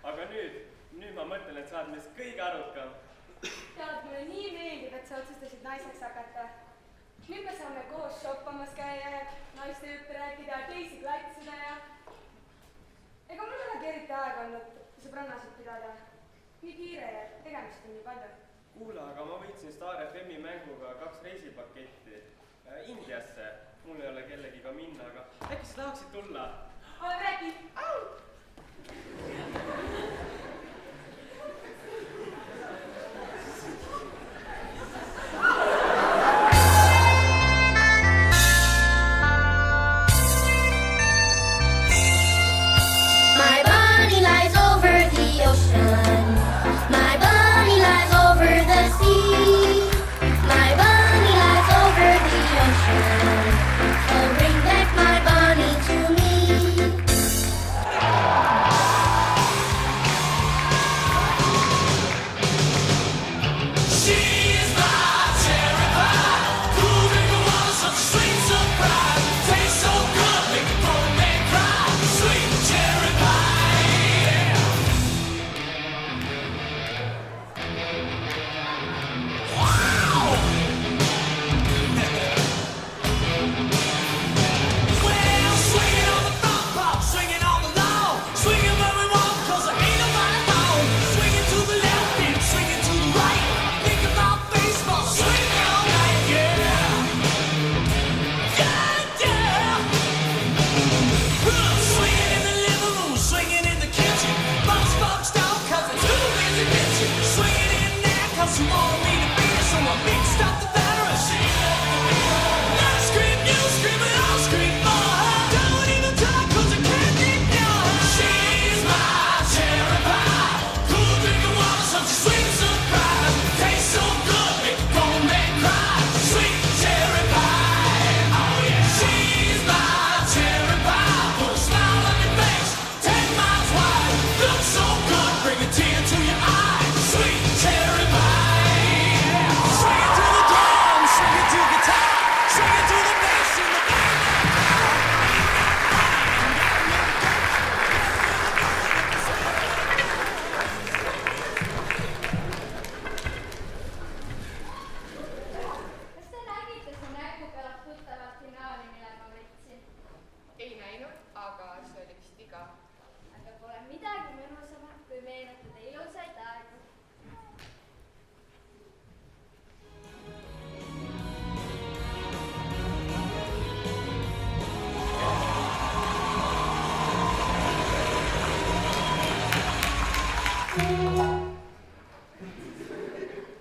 Aga nüüd ma mõtlen, et sa oled meist kõige arukam. Tead, mulle nii meeldib, et sa otsustasid naiseks hakata. Nüüd me saame koos shoppamas käia ja naiste jutte rääkida ja teisi klatsida ja... Ega mul ei olegi eriti aega olnud sõbrannasid pidada. Nii kiire ja tegemist on nii palju. Kuule, aga ma võitsin Star FM-i mänguga 2 reisipaketti Indiasse. Mul ei ole kellegiga minna, aga äkki sa tahaksid tulla? Räägi! My bunny lies over the ocean. My bunny lies over the sea. My bunny lies over the ocean. So bring back my bunny to me. She's my cherry pie, moving the water, such a sweet surprise. Tastes so good, make a grown man cry. Sweet cherry pie, yeah. Wow! Well, swinging on the front pop, swinging on the lawn, swinging where we want, 'cause there ain't nobody home. Swinging to the left and swinging to the right. Think about baseball, swinging all night, yeah. Yeah, yeah. Swinging in the living room, swinging in the kitchen. Box boxed out 'cause it's too busy bitching. Swinging in there 'cause you want me to be there, so I mixed up the battery. I scream, you scream, and I'll scream for her. Don't even talk 'cause I can't ignore her. She's my cherry pie, cool drinking water, such a sweet surprise. Tastes so good, make a grown man cry. Sweet cherry pie, oh yeah. She's my cherry pie, put a smile on your face, 10 miles wide. Looks so good, bring a tear to your eye. Sweet cherry pie, yeah. Swing it to the drum, swing it to guitar, swing it to the bass in the Kas te nägite su nägu pealt tuttavat finaali, mille ma võtsin? Ei näinud, aga see oli vist viga. Aga pole midagi mõnusama, kui meenutada ilusaid aegu.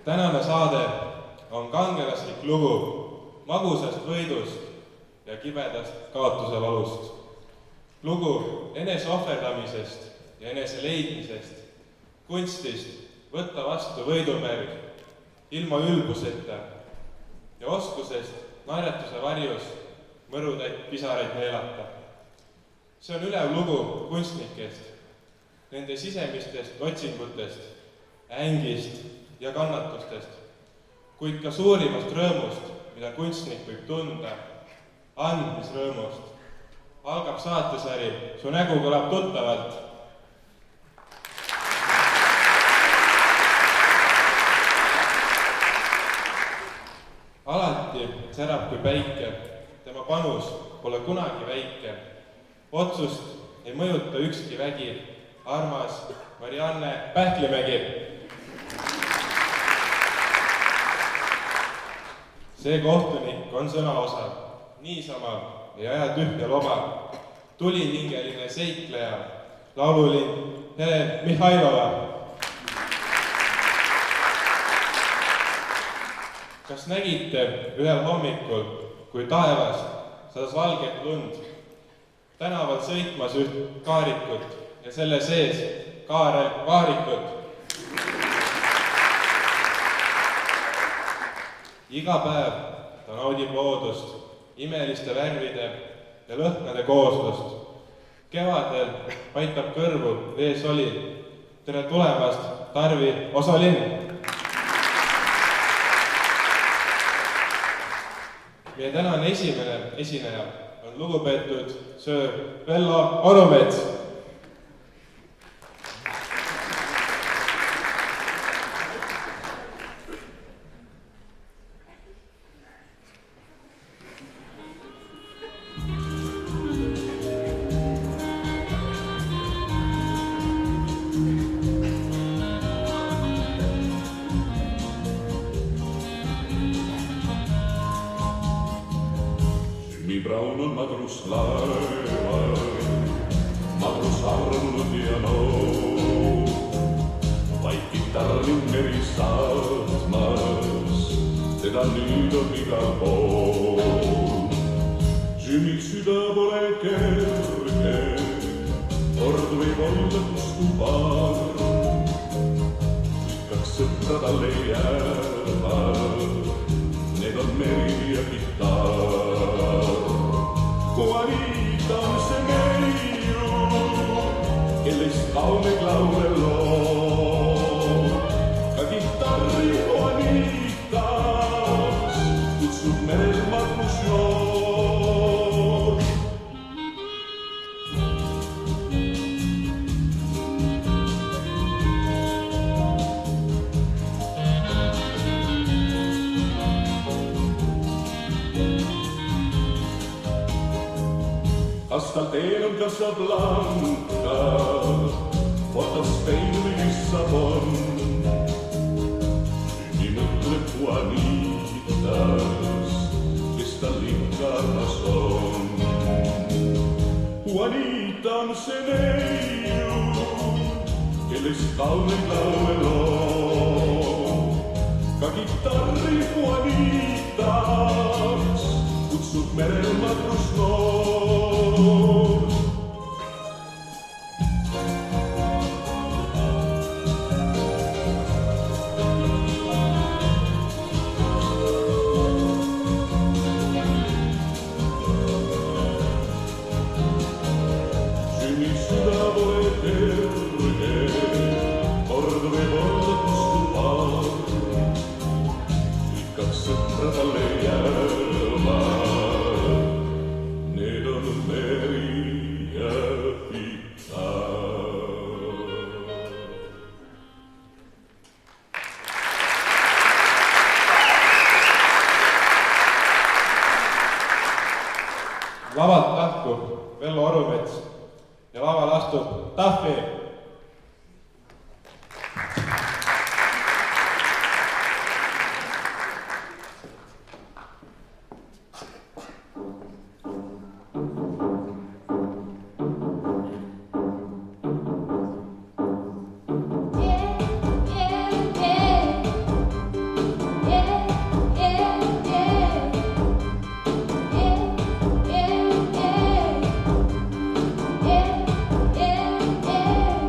Tänane saade on kangelaslik lugu magusast võidust ja kibedast kaotuse valust. Lugu eneseohverdamisest ja enese leidmisest, kunstist võtta vastu võidumärg ilma ülbuseta ja oskusest naeratuse varjus mõrudaid pisaraid neelata. See on ülev lugu kunstnikest, nende sisemistest otsingutest, ängist ja kannatustest, kuid ka suurimast rõõmust, mida kunstnik võib tunda, andmisrõõmust. Algab saatesari Su nägu kõlab tuttavalt. Alati särab kui päike, tema panus pole kunagi väike. Otsust ei mõjuta ükski vägi, armas Marianne Pähklimägi. See kohtunik on sõnaosav, niisama ei aja tühja loba. Tulihingeline seikleja, laululind Helen Mihhailova. Kas nägite ühel hommikul, kui taevas sadas valget lund, tänavalt sõitmas üht kaarikut ja selle sees Kaarel Kaarikut? Iga päev ta naudib loodust, imeliste värvide ja lõhnade kooslust. Kevadel paitab kõrvu veesoli. Tere tulemast, Tarvi Osolin! Meie tänane esimene esineja on lugupeetud söör Vello Orumets. Braun on madruslaeval, madrus armunud ja noor. Vaid kitarring eri saatmas, teda nüüd on igal pool. Jimmy süda pole kerge, kord võib olla kustupaar. Kaks sõpra talle jäävad, need on meri ja kitar. Juanita on see neiu, kellest kauneid laule loo. Ka kitarri Juanitas kutsub merel magusjoon. Hasta el telo en Casablanca, fotos Spain y Lissabon. Y mõtleb Juanitas, kes tal ikka on. Juanita on see neiu, kellest kauneid laule loo. Ka kitarri Juanitas kutsub merel madrusnoor. Lavalt lahkub Vello Orumets ja laval astub Tahvi. Yeah.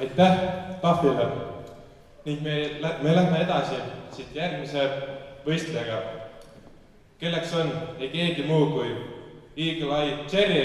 aitäh Tahvile ning me lähme edasi siit järgmise võistlejaga, kelleks on ei keegi muu kui Eagle Eye Cherry.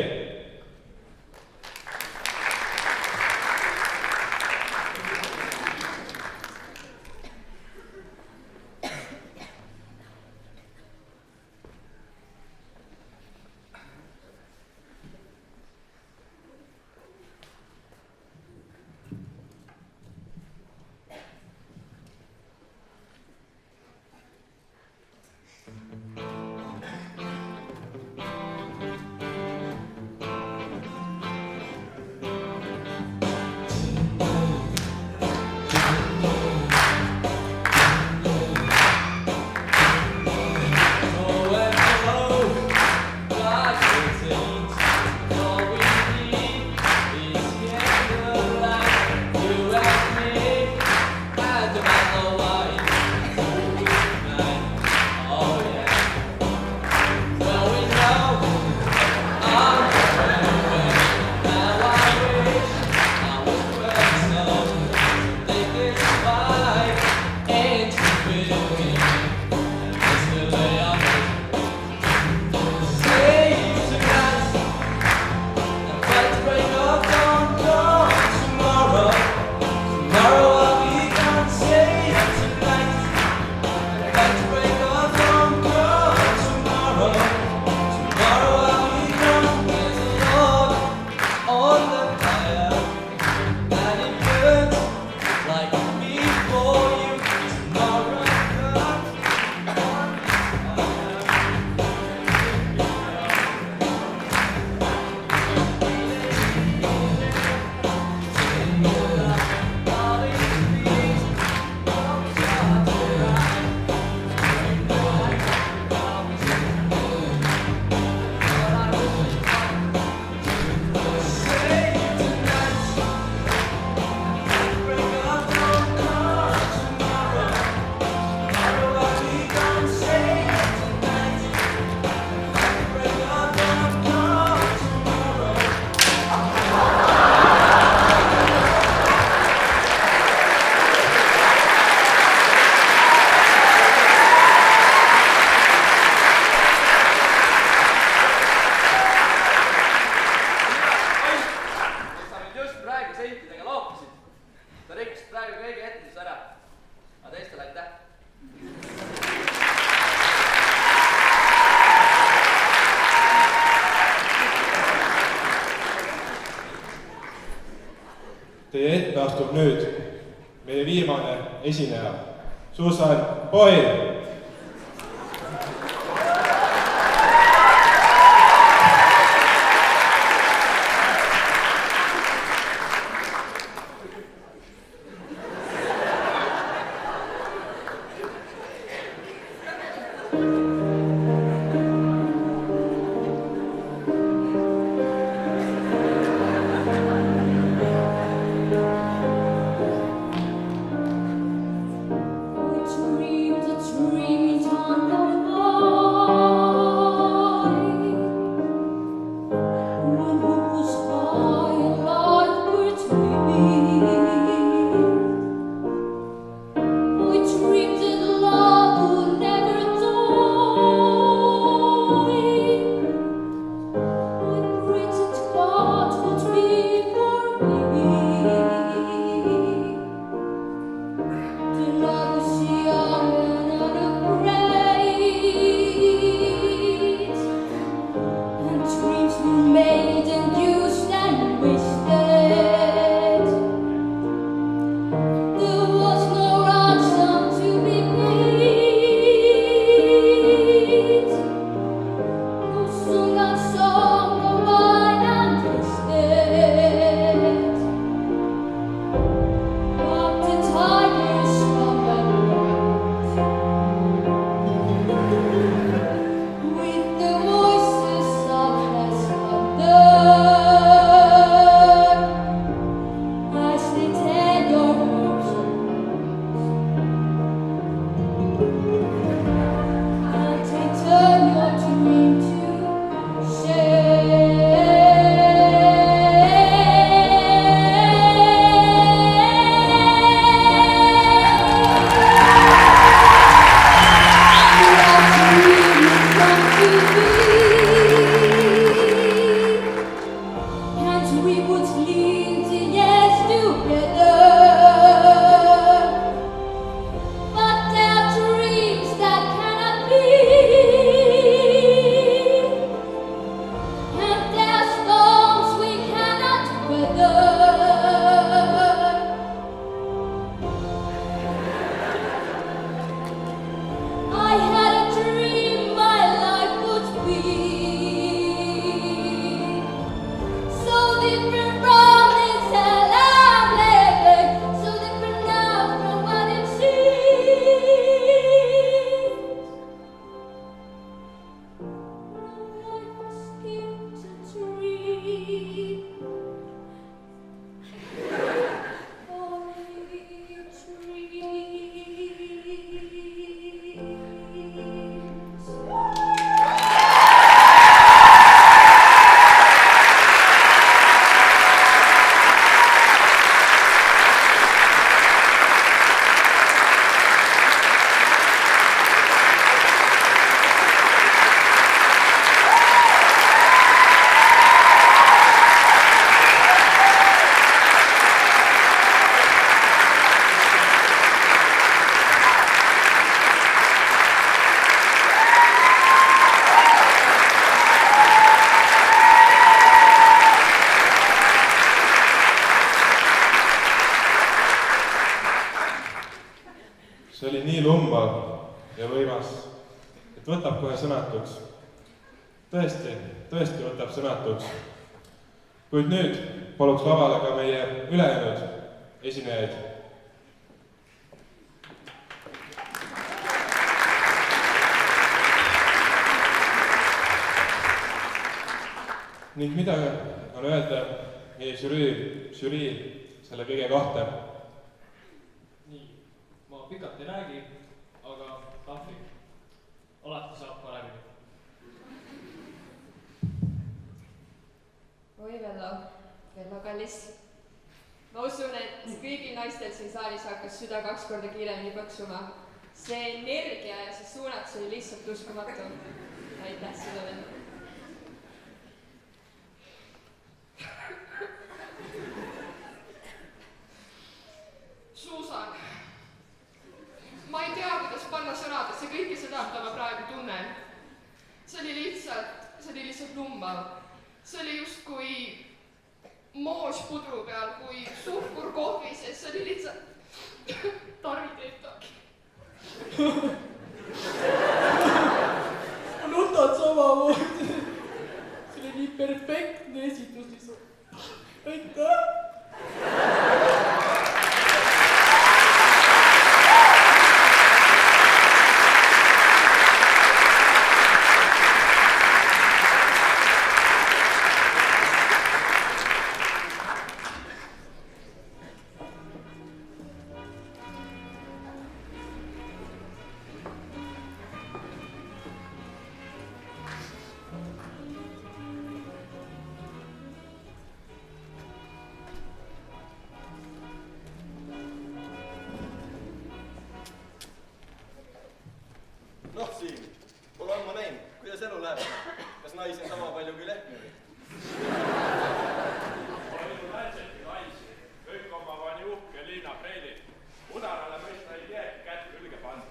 Teie ette astub nüüd meie viimane esineja, Susan Boyle. Dreamed a dream. see oli nii lumbav ja võimas, et võtab kohe sõnatuks. Tõesti võtab sõnatuks. Kuid nüüd paluks lavale ka meie ülejäänud esinejaid. Ning mida on öelda meie žürii selle kõige kohta? Nii, ma pikalt ei räägi, aga tahvlik. Alati saab paremini. Oi Vello kallis. Ma usun, et kõigil naistel siin saalis hakkas süda 2 korda kiiremini põksuma. See energia ja see suunatus oli lihtsalt uskumatu. Aitäh sulle veel. Suusan, ma ei tea, kuidas panna sõnadesse kõike seda, mida ma praegu tunnen. See oli lihtsalt lumbav. See oli justkui moos pudru peal, kui suhkur kohvi sees. See oli lihtsalt tarviteetagi. Ma nutan samamoodi. See oli nii perfektne esitus lihtsalt. Aitäh! Noh, Siim, pole ammu näinud, kuidas elu läheb? Kas naisi on sama palju kui lehmi või? Pole minu naiseti naisi. Kõik oma pani uhke Liina Preili. Udarale mõista ei teegi kätt külge panna.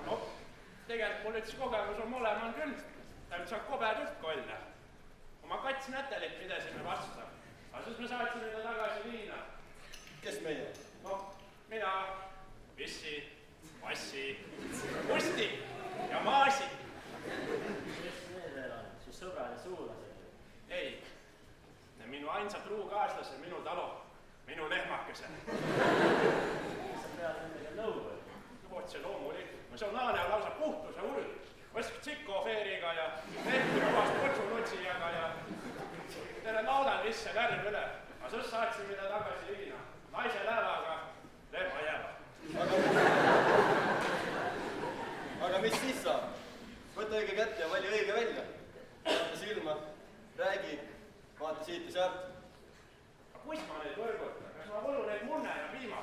No, tegelikult mul üldse kogemus on mõlemal küll. Täitsa kobedalt kolla. Oma kats Nätelit pidesime vastu. Aga siis me saatsime ta tagasi Liina. Kes meie? No, mina, Vissi, Massi, Musti ja Maasi. Kes need veel on? Su sõbrad ja suulased? Ei, minu ainsa truukaaslase, minu talo, minu lehmakese. Sa pead nendega nõu või? No otse loomulikult. See on Aane lausa puhtuse hull. Võsk tsikofeeriga ja mehkiruvast kutsunutsijaga ja tere laudan visse värv üle. Aga sõs saatsime ta tagasi Liina. Naise läävaga, lehma jääva. Aga mis siis saab? Võta õige kätte ja vali õige välja. Vaata silma, räägi, vaata siit ja sealt. Aga kus ma neid võrgutan? Kas ma võlun neid munne ja piima?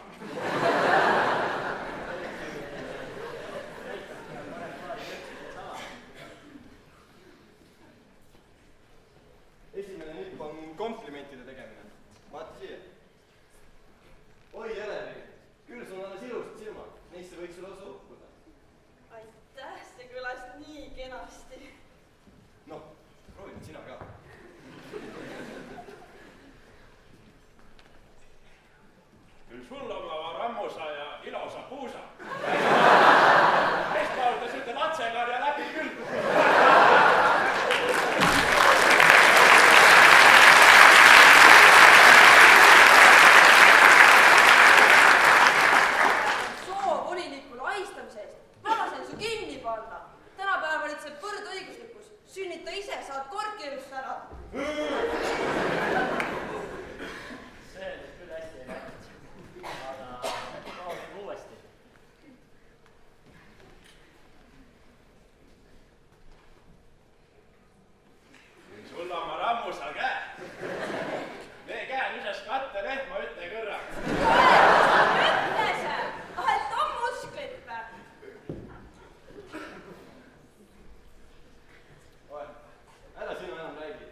Esimene nipp on komplimentide tegemine. Vaata siia. Oi, Eleri, küll sul on alles ilusad silmad. Neisse võiks sul lausa uppuda. Aitäh, see kõlas nii kenasti. Noh, proovi nüüd sina ka. Küll sul oma rammusa ja ilosa puusa. Kes paudas ühte latsekarja läbi küll. Soovolinikule ahistamise eest. Ma lasen su kinni panna. Tänapäeval valitseb võrdõiguslikkus. Sünnita ise, saad korkkeelust ära. See nüüd küll hästi ei läinud. Aga proovime uuesti. Sul oma rammusa käe. Tee käe nüüsest katte lehma ütle kõrraga. Ütle see, et on musklit või? Oe, ära sinu enam räägi.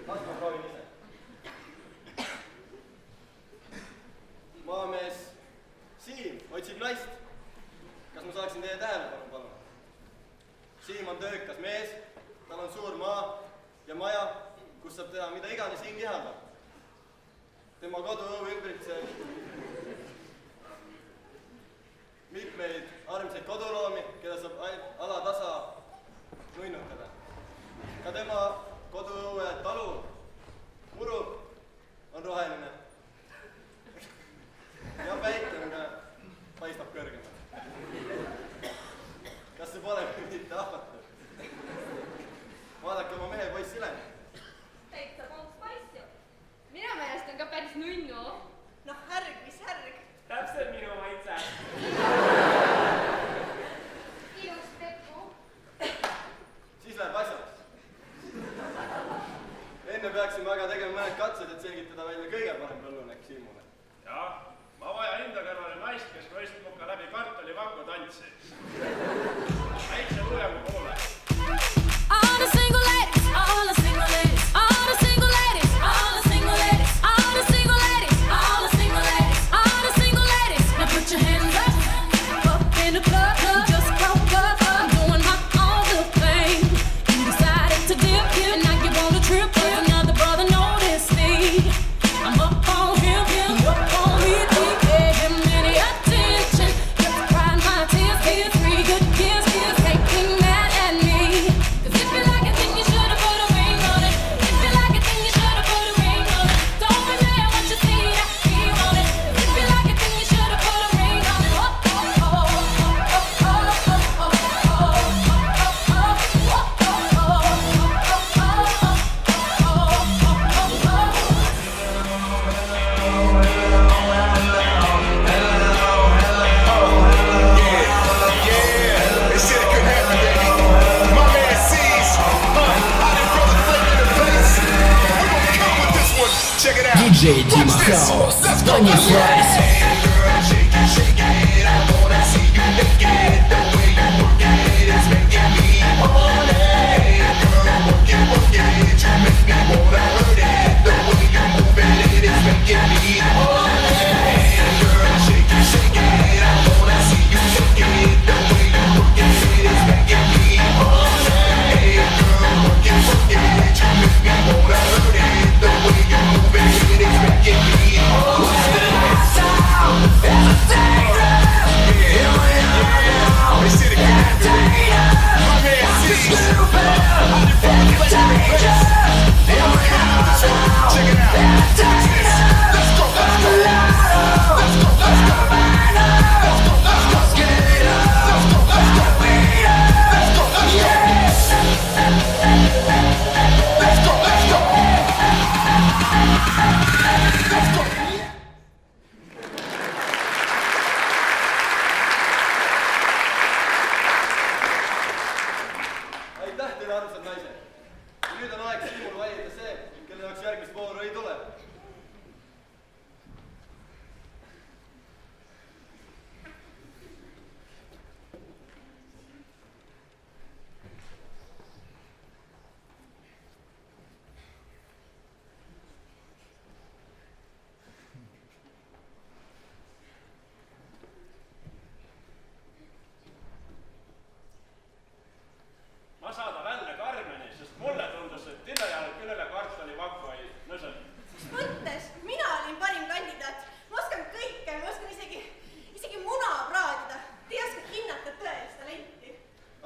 Las ma proovin ise. Maamees Siim otsib naist. Kas ma saaksin teie tähelepanu, palun? Siim on töökas mees, tal on suur maa ja maja, kus saab teha mida iganes hing ihaldab. Tema koduõu ümbritseb jah, ma vajan enda kõrvale naist, kes mõistab muka läbi kartulivaku tantsi. Väikse lujagu poole. All the single ladies, all the single ladies, all the single ladies, all the single ladies, all the single ladies, all the single ladies, all the single ladies. Now put your hands up in the club, just broke up. I'm doing my own little thing. You decided to dip, and now you want a trip. Another brother noticed me. I'm up on him, up on me. Gave him any attention. Just crying my tears, tears, 3 good years, taking mad at me. 'Cause if you like it, then you should've put a ring on it. If you like it, then you should've put a ring on it. Don't remember what you see, that he want it. If you like it, then you should've put a ring on it. DJ Dima House, Tony Slice. Aitäh teile, armsad naised! Nüüd on aeg sinul valida see, kelle jaoks järgmist vooru ei tule. Ma saadan välja Karmeni, sest mulle tundus, et Tillejal küllele kartulivakku ei nõsel. Mis mõttes? Mina olin parim kandidaat. Ma oskan kõike, ma oskan isegi muna praadida. Te ei oska hinnata tõelist talenti.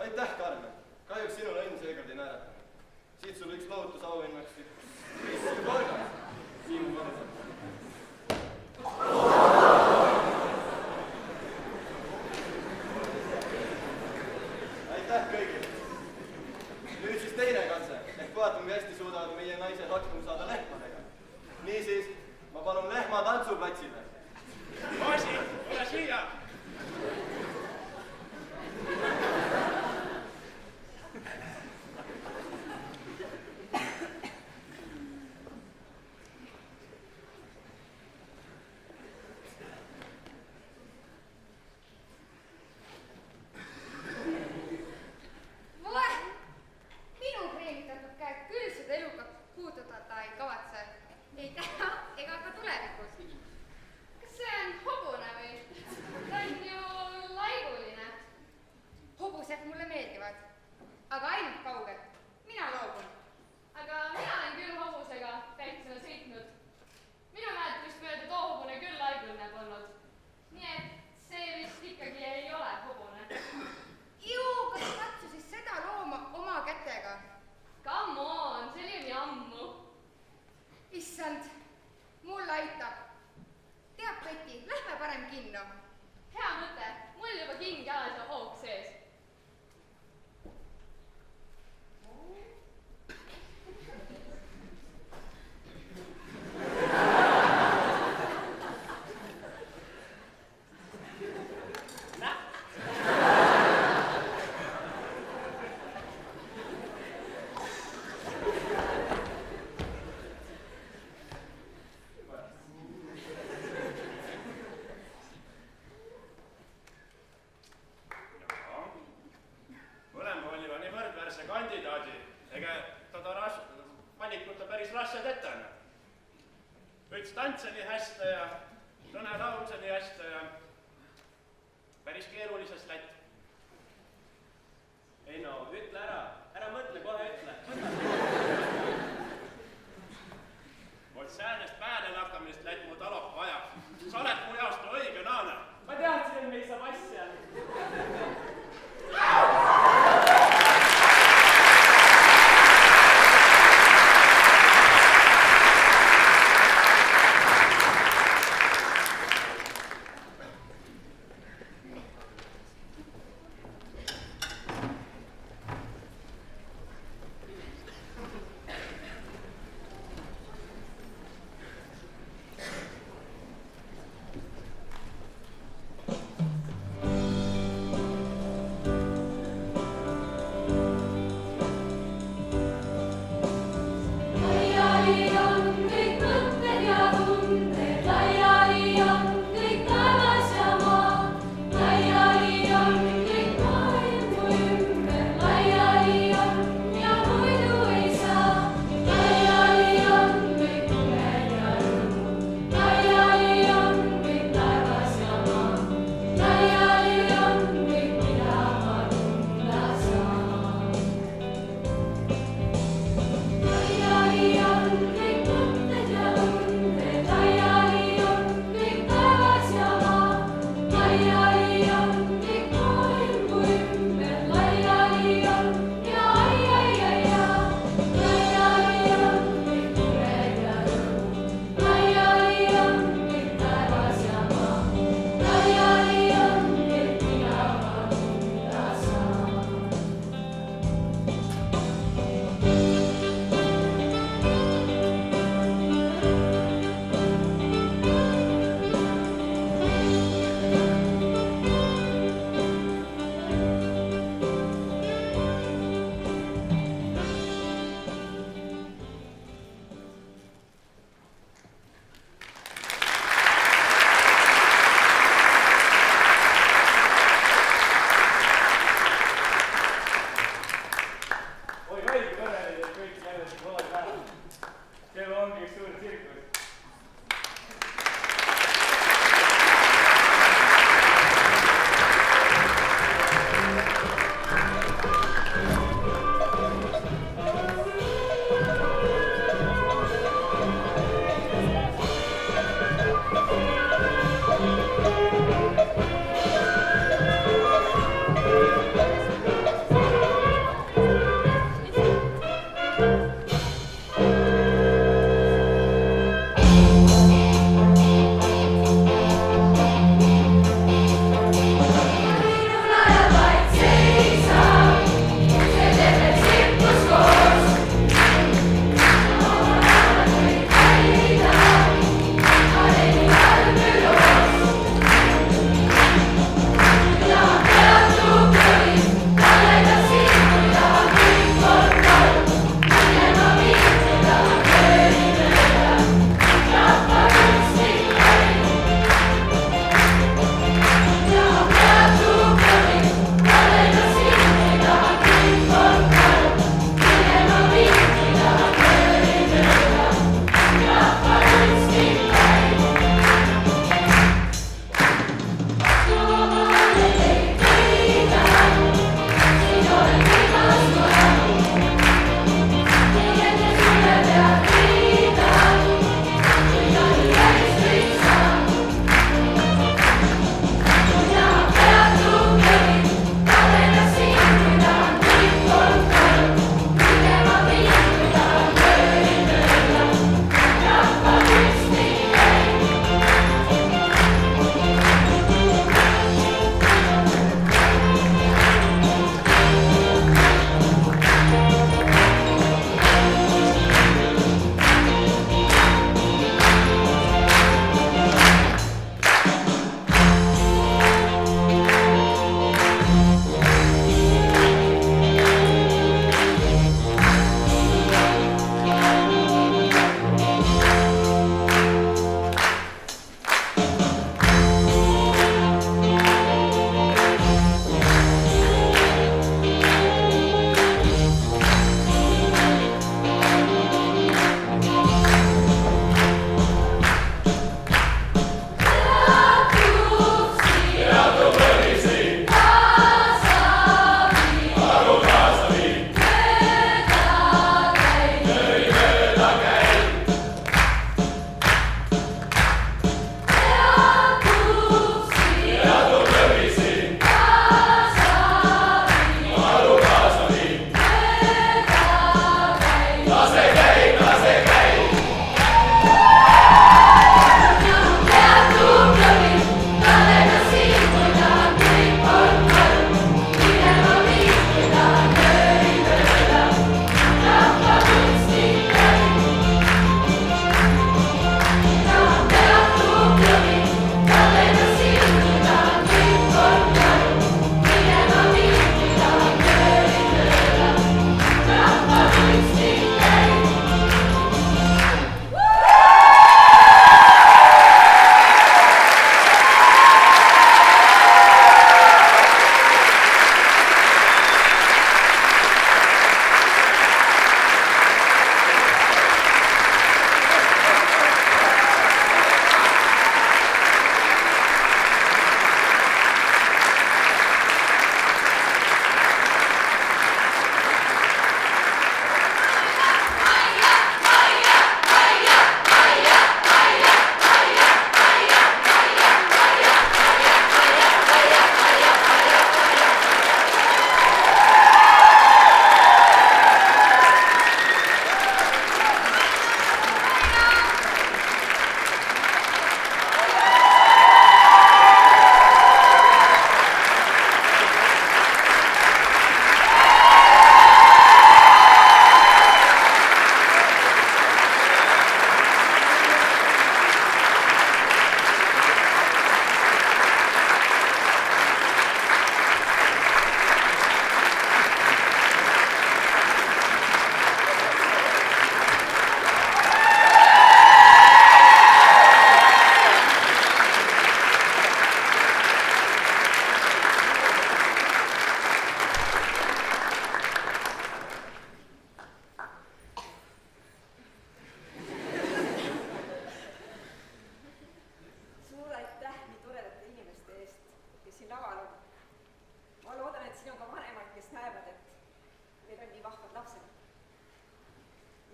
Aitäh, Karmen! Kahjuks sinul õnn seekord ei naerata. Siit sul üks lohutusauhinnaks. Siin korgas. Siin korgas. Aitäh kõigile! Nüüd siis teine katse, ehk vaatame, kui hästi suudavad meie naised hakkama saada lehmadega. Niisiis, ma palun lehma tantsuplatsile. Poisi, tule siia! Minu kreemitatud käed küll seda eluga puudutada ei kavatse. Ei täna ega ka tulevikus. Kas see on hobune või? Ta on ju laiguline. Hobused mulle meeldivad, aga ainult kaugelt. Mina loobun. Aga mina olen küll hobusega täitsena sõitnud. Minu mäletamist mööda too hobune küll laiguline polnud. Nii et see vist ikkagi ei ole hobune. Juu, kas katsusid seda looma oma kätega? Come on, see oli nii ammu. Issand, mul aitab. Tead, Peti, lähme parem kinno. Hea mõte, mul juba king jalas ja hoog sees. Sõne laudseni hästi ja päris keerulisest lätt. ei no, ütle ära mõtle, kohe ütle. Vot säänest päänenakkamist lätt mu talop vaja. Sa oled mu jaost õige naane. ma teadsin, et meil saab asja.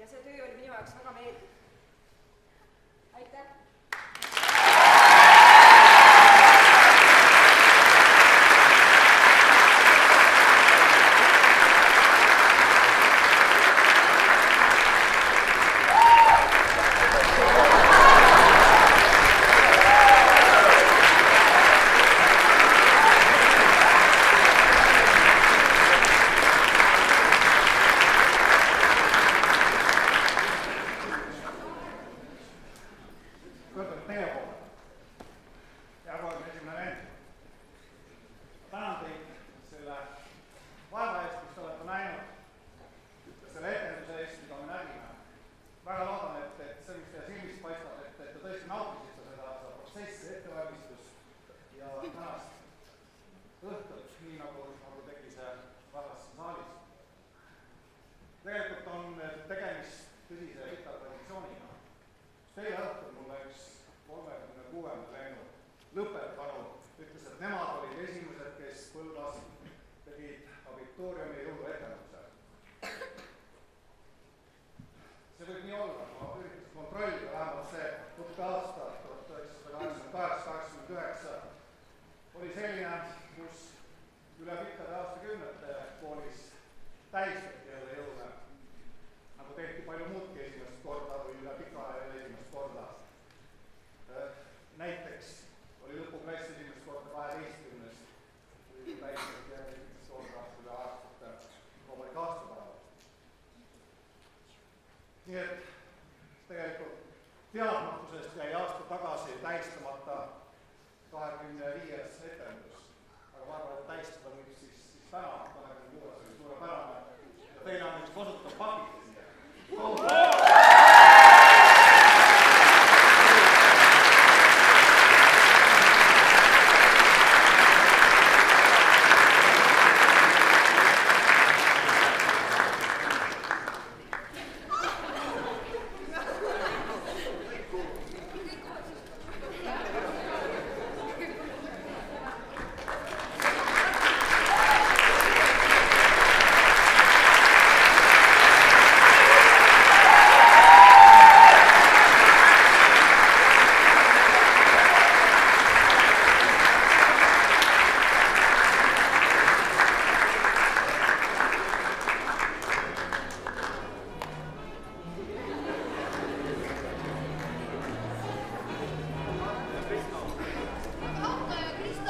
ja see töö oli minu jaoks väga meeldiv. aitäh! Kõigepealt teie poole. Hea 31. vend. Ma tänan teid selle vaeva eest, mis te olete näinud, selle etenduse eest, mida me nägime. Väga loodan, et see, mis teie silmist paistab, et te tõesti nautisite seda protsessi, ettevalmistust ja tänast õhtut, nii nagu tegi see rahvas siin saalis. Tegelikult on tegemist tõsise pika traditsiooniga. Teie õhtul mulle üks 36. lennu lõpetanu ütles, et nemad olid esimesed, kes Põlvas tegid abituuriumi jõuluetenduse. See võib nii olla, ma üritasin kontrollida vähemalt see õppeaasta 1988-89 oli selline, kus üle pikkade aastakümnete koolis tähistati jälle jõule, nagu tehti palju muudki esimest korda või üle pika aja esimest korda. Näiteks oli lõpuklass esimest korda 12. või tähistati esimest korda üle aastate loomulik aastapäeva. Nii et tegelikult teadmatusest jäi aasta tagasi tähistamata 25. etendus. Aga ma arvan, et tähistada võib siis täna, 26. oli suurepärane. Ja teile on üks kosutav pakike siia.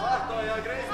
Ahto ja Kristo!